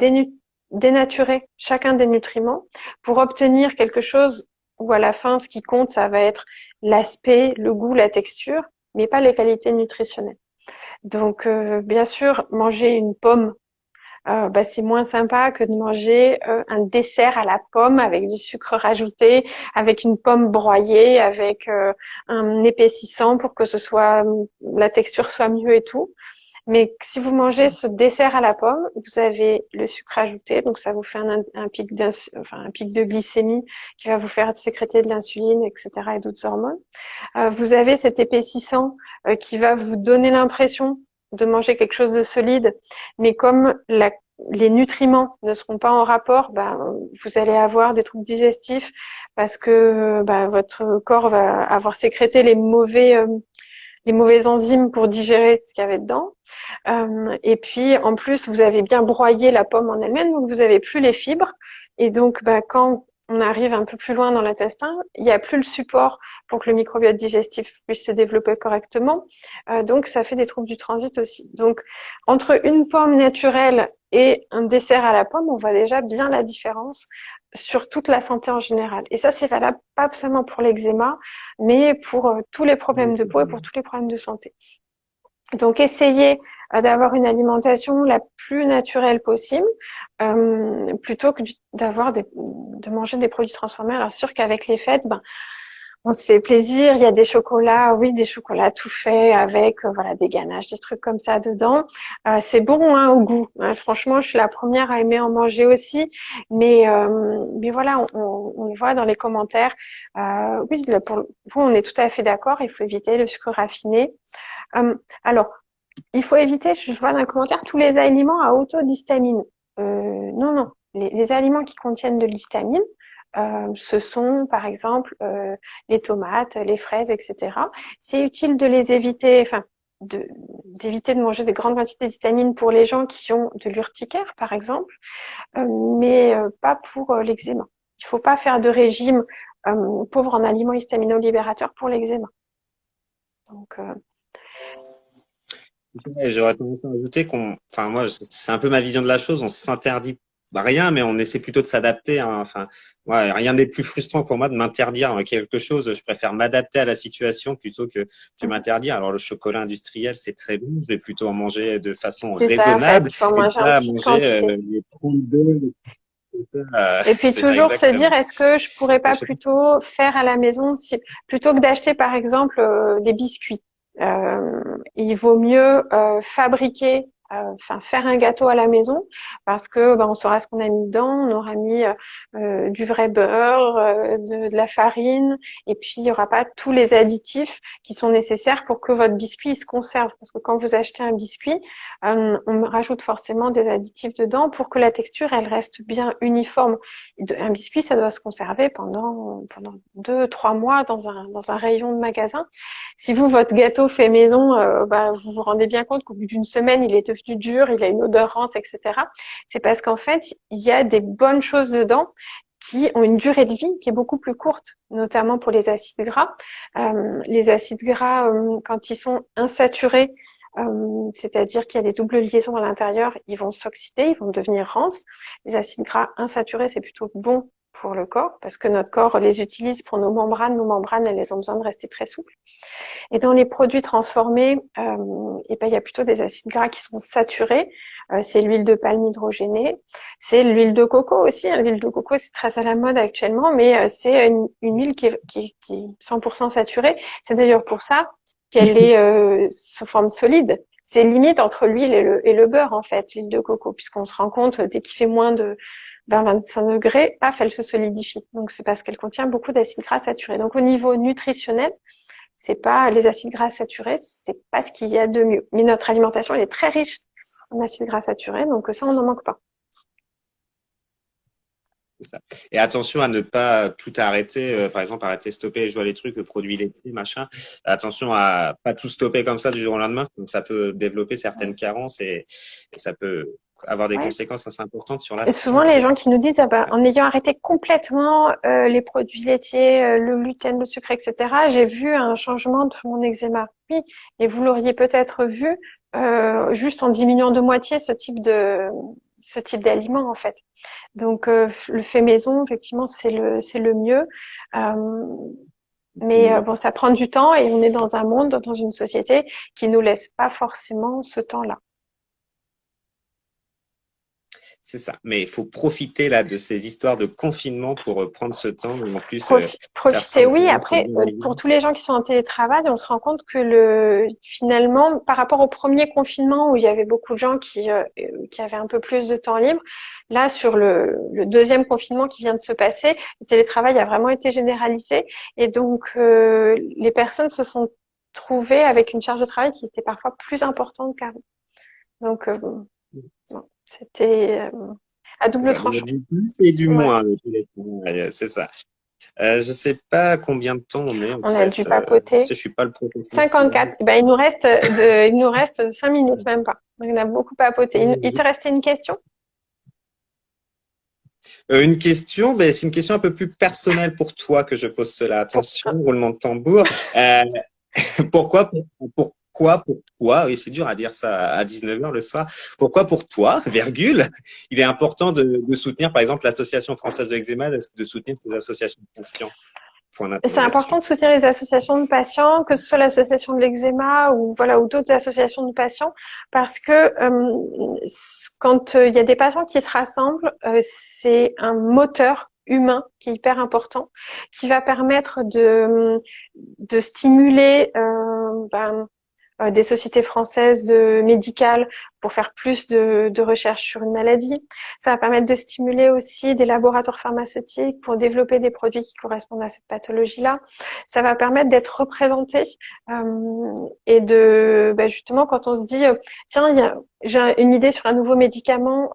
dénaturé chacun des nutriments pour obtenir quelque chose où à la fin ce qui compte ça va être l'aspect, le goût, la texture, mais pas les qualités nutritionnelles. Donc bien sûr manger une pomme c'est moins sympa que de manger un dessert à la pomme avec du sucre rajouté, avec une pomme broyée, avec un épaississant pour que la texture soit mieux et tout. Mais si vous mangez ce dessert à la pomme, vous avez le sucre ajouté, donc ça vous fait un pic un pic de glycémie qui va vous faire sécréter de l'insuline, etc. et d'autres hormones. Vous avez cet épaississant qui va vous donner l'impression de manger quelque chose de solide, mais comme les nutriments ne seront pas en rapport, vous allez avoir des troubles digestifs parce que votre corps va avoir sécrété les mauvais enzymes pour digérer ce qu'il y avait dedans. Et puis en plus, vous avez bien broyé la pomme en elle-même, donc vous avez plus les fibres. Et donc quand on arrive un peu plus loin dans l'intestin, il n'y a plus le support pour que le microbiote digestif puisse se développer correctement. Donc, ça fait des troubles du transit aussi. Donc, entre une pomme naturelle et un dessert à la pomme, on voit déjà bien la différence sur toute la santé en général. Et ça, c'est valable pas seulement pour l'eczéma, mais pour tous les problèmes de peau et pour tous les problèmes de santé. Donc, essayez d'avoir une alimentation la plus naturelle possible, plutôt que de manger des produits transformés. Alors, sûr qu'avec les fêtes, ben, on se fait plaisir. Il y a des chocolats, oui, des chocolats tout faits avec, voilà, des ganaches, des trucs comme ça dedans. C'est bon, hein, au goût. Franchement, je suis la première à aimer en manger aussi. Mais voilà, on le voit dans les commentaires. Oui, là, pour vous, on est tout à fait d'accord. Il faut éviter le sucre raffiné. Alors, il faut éviter, je vois dans les commentaires, tous les aliments à autodistamine. Non, non. Les aliments qui contiennent de l'histamine, ce sont par exemple les tomates, les fraises, etc. C'est utile de les éviter, enfin, d'éviter de manger de grandes quantités d'histamine pour les gens qui ont de l'urticaire, par exemple, mais pas pour l'eczéma. Il faut pas faire de régime pauvre en aliments histaminolibérateurs pour l'eczéma. Donc, J'aurais tendance à ajouter enfin moi, c'est un peu ma vision de la chose. On s'interdit rien, mais on essaie plutôt de s'adapter, hein. Enfin, ouais, rien n'est plus frustrant pour moi de m'interdire quelque chose. Je préfère m'adapter à la situation plutôt que m'interdire. Alors le chocolat industriel, c'est très bon. Je vais plutôt en manger de façon c'est ça, en fait, raisonnable il faut en et manger en pas petite manger quantité. les 32. Et puis C'est ça toujours se dire, exactement. est-ce que je pourrais Je pas sais pas. plutôt faire à la maison, plutôt que d'acheter par exemple des biscuits, il vaut mieux fabriquer, enfin faire un gâteau à la maison, parce que ben, on saura ce qu'on a mis dedans, on aura mis du vrai beurre, de la farine, et puis il y aura pas tous les additifs qui sont nécessaires pour que votre biscuit se conserve. Parce que quand vous achetez un biscuit, on rajoute forcément des additifs dedans pour que la texture elle reste bien uniforme. Un biscuit, ça doit se conserver pendant 2, 3 mois dans un rayon de magasin. Si vous votre gâteau fait maison, bah, vous vous rendez bien compte qu'au bout d'une semaine il est devenu dur, il a une odeur rance, etc. C'est parce qu'en fait il y a des bonnes choses dedans qui ont une durée de vie qui est beaucoup plus courte, notamment pour les acides gras. Les acides gras, quand ils sont insaturés, c'est-à-dire qu'il y a des doubles liaisons à l'intérieur, ils vont s'oxyder, ils vont devenir rances. Les acides gras insaturés, c'est plutôt bon pour le corps parce que notre corps les utilise pour nos membranes. Nos membranes, elles ont besoin de rester très souples. Et dans les produits transformés, et ben, il y a plutôt des acides gras qui sont saturés. C'est l'huile de palme hydrogénée, c'est l'huile de coco aussi, hein. L'huile de coco, c'est très à la mode actuellement, mais c'est une huile qui est 100% saturée. C'est d'ailleurs pour ça qu'elle est sous forme solide. C'est limite entre l'huile et le beurre, en fait, l'huile de coco, puisqu'on se rend compte, dès qu'il fait moins de 20-25 degrés, paf, elle se solidifie. Donc, c'est parce qu'elle contient beaucoup d'acides gras saturés. Donc, au niveau nutritionnel, c'est pas les acides gras saturés, c'est pas ce qu'il y a de mieux. Mais notre alimentation, elle est très riche en acides gras saturés, donc ça, on n'en manque pas. C'est ça. Et attention à ne pas tout arrêter, par exemple, arrêter, stopper, je vois les trucs, le produit laitier, machin. Attention à pas tout stopper comme ça du jour au lendemain, donc ça peut développer certaines carences et ça peut avoir des Ouais. conséquences assez importantes sur la Et souvent, les santé. gens qui nous disent, ah ben, en ayant arrêté complètement les produits laitiers, le gluten, le sucre, etc., j'ai vu un changement de mon eczéma. Oui, et vous l'auriez peut-être vu juste en diminuant de moitié ce type d'aliment en fait. Donc le fait maison, effectivement, c'est le mieux. Euh, mais bon, ça prend du temps et on est dans un monde, dans une société qui nous laisse pas forcément ce temps-là. C'est ça. Mais il faut profiter là de ces histoires de confinement pour prendre ce temps et en plus faire Profiter, oui. simplement comme Après, vous avez pour dit. tous les gens qui sont en télétravail, on se rend compte que finalement, par rapport au premier confinement où il y avait beaucoup de gens qui avaient un peu plus de temps libre, là, sur le deuxième confinement qui vient de se passer, le télétravail a vraiment été généralisé et donc les personnes se sont trouvées avec une charge de travail qui était parfois plus importante qu'avant. Donc, bon, c'était à double Voilà. Il y a tranchant. du plus et du Ouais. moins. C'est ça. Je sais pas combien de temps on est en On a fait. dû Tu sais, papoter. je suis pas le professionnel. 54. Eh ben, il nous reste 5 minutes, même pas. Donc, on a beaucoup papoté. Il te restait une question? Une question, ben, c'est une question un peu plus personnelle pour toi que je pose cela. Pour- Attention, roulement de tambour. Euh, pourquoi, oui, c'est dur à dire ça à 19 heures le soir. Pourquoi pour toi, virgule, il est important de soutenir, par exemple, l'Association française de l'eczéma, de soutenir ces associations de patients? point C'est d'interrogation. important de soutenir les associations de patients, que ce soit l'association de l'eczéma ou voilà ou d'autres associations de patients, parce que quand il y a des patients qui se rassemblent, c'est un moteur humain qui est hyper important, qui va permettre de stimuler des sociétés françaises de médicales pour faire plus de recherches sur une maladie. Ça va permettre de stimuler aussi des laboratoires pharmaceutiques pour développer des produits qui correspondent à cette pathologie-là. Ça va permettre d'être représenté et de justement quand on se dit tiens, j'ai une idée sur un nouveau médicament,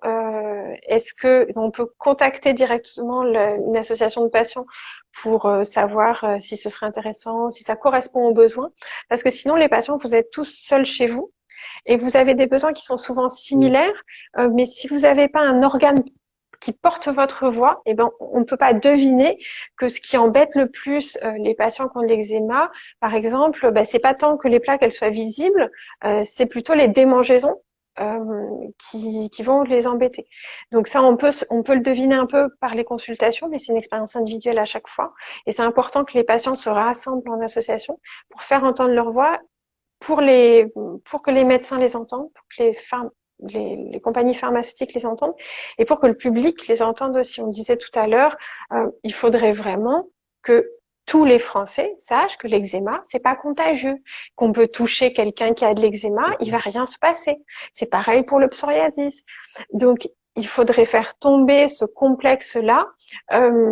est-ce que on peut contacter directement une association de patients pour savoir si ce serait intéressant, si ça correspond aux besoins, parce que sinon les patients, vous êtes tous seuls chez vous et vous avez des besoins qui sont souvent similaires, mais si vous n'avez pas un organe qui porte votre voix, eh ben on ne peut pas deviner que ce qui embête le plus les patients qui ont de l'eczéma, par exemple, c'est pas tant que les plaques elles soient visibles, c'est plutôt les démangeaisons qui vont les embêter. Donc ça, on peut le deviner un peu par les consultations, mais c'est une expérience individuelle à chaque fois. Et c'est important que les patients se rassemblent en association pour faire entendre leur voix, pour que les médecins les entendent, pour que les compagnies pharmaceutiques les entendent, et pour que le public les entende aussi. On disait tout à l'heure, il faudrait vraiment que tous les Français sachent que l'eczéma, c'est pas contagieux, qu'on peut toucher quelqu'un qui a de l'eczéma, il va rien se passer. C'est pareil pour le psoriasis. Donc, il faudrait faire tomber ce complexe-là,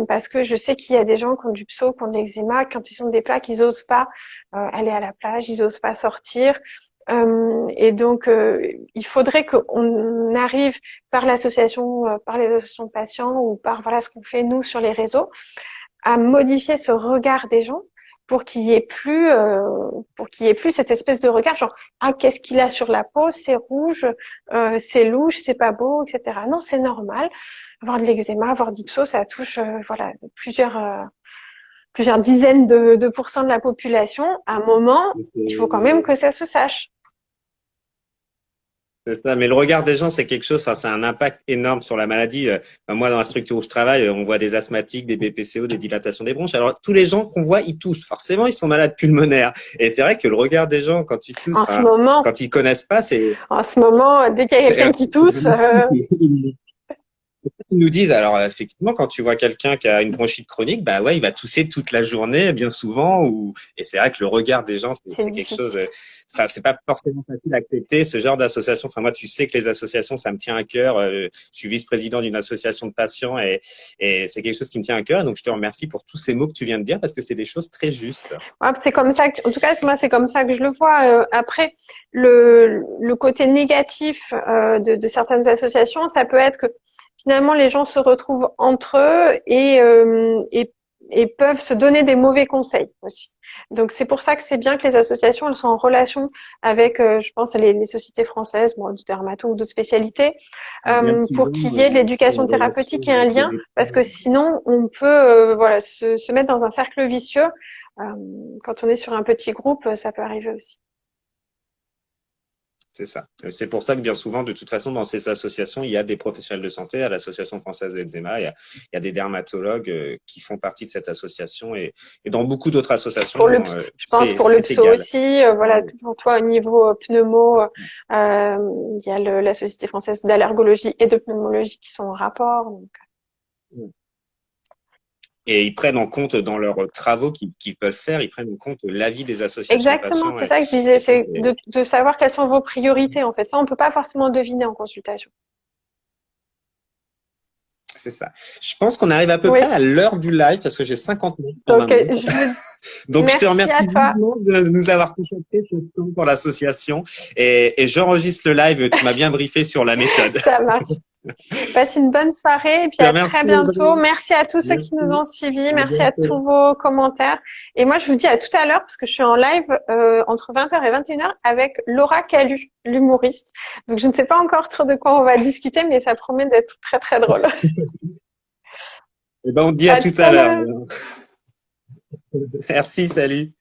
parce que je sais qu'il y a des gens qui ont du pso, qui ont de l'eczéma, quand ils ont des plaques, ils osent pas aller à la plage, ils osent pas sortir. Et donc, il faudrait qu'on arrive par l'association, par les associations de patients ou par voilà ce qu'on fait nous sur les réseaux, à modifier ce regard des gens pour qu'il y ait plus cette espèce de regard genre qu'est-ce qu'il a sur la peau, c'est rouge, c'est louche, c'est pas beau, etc. Non, c'est normal. Avoir de l'eczéma, avoir du pso, ça touche plusieurs dizaines de pourcents de la population. À un moment, il faut quand même que ça se sache. C'est ça, mais le regard des gens, c'est quelque chose, enfin, c'est un impact énorme sur la maladie. Moi, dans la structure où je travaille, on voit des asthmatiques, des BPCO, des dilatations des bronches. Alors, tous les gens qu'on voit, ils toussent. Forcément, ils sont malades pulmonaires. Et c'est vrai que le regard des gens, quand ils toussent, quand ils connaissent pas, en ce moment, dès qu'il y a quelqu'un qui tousse, ils nous disent, alors effectivement, quand tu vois quelqu'un qui a une bronchite chronique, bah ouais, il va tousser toute la journée, bien souvent. Et c'est vrai que le regard des gens, c'est quelque chose. Enfin, c'est pas forcément facile à accepter ce genre d'association. Enfin, moi, tu sais que les associations, ça me tient à cœur. Je suis vice-président d'une association de patients et c'est quelque chose qui me tient à cœur. Donc, je te remercie pour tous ces mots que tu viens de dire parce que c'est des choses très justes. Ouais, c'est comme ça en tout cas, moi, c'est comme ça que je le vois. Après, le côté négatif de certaines associations, ça peut être que finalement les gens se retrouvent entre eux et peuvent se donner des mauvais conseils aussi. Donc c'est pour ça que c'est bien que les associations elles sont en relation avec, je pense, les sociétés françaises, de dermato ou d'autres spécialités, pour qu'il y ait de l'éducation thérapeutique et un lien, parce que sinon on peut se mettre dans un cercle vicieux. Quand on est sur un petit groupe, ça peut arriver aussi. C'est ça. C'est pour ça que bien souvent, de toute façon, dans ces associations, il y a des professionnels de santé. À l'Association française de l'eczéma, il y a des dermatologues qui font partie de cette association et dans beaucoup d'autres associations, je pense pour le pso égal. aussi. Voilà, pour toi, au niveau pneumo, il y a la Société française d'allergologie et de pneumologie qui sont en rapport. Donc. Et ils prennent en compte dans leurs travaux qu'ils peuvent faire, ils prennent en compte l'avis des associations Exactement, de patients. c'est ça que je disais, c'est de savoir quelles sont vos priorités en fait. Ça, on peut pas forcément deviner en consultation. C'est ça. Je pense qu'on arrive à peu près à l'heure du live parce que j'ai 50 minutes pour Donc, Donc, je te remercie à toi de nous avoir consacré ce temps pour l'association et j'enregistre le live. Tu m'as bien briefé sur la méthode. Ça marche. Passe une bonne soirée et puis à très bientôt. Merci à tous ceux qui nous ont suivis. Merci à tous vos commentaires. Et moi, je vous dis à tout à l'heure parce que je suis en live entre 20h et 21h avec Laura Calu, l'humoriste. Donc, je ne sais pas encore trop de quoi on va discuter, mais ça promet d'être très, très drôle. Et ben, on te dit à tout à l'heure. Merci, salut.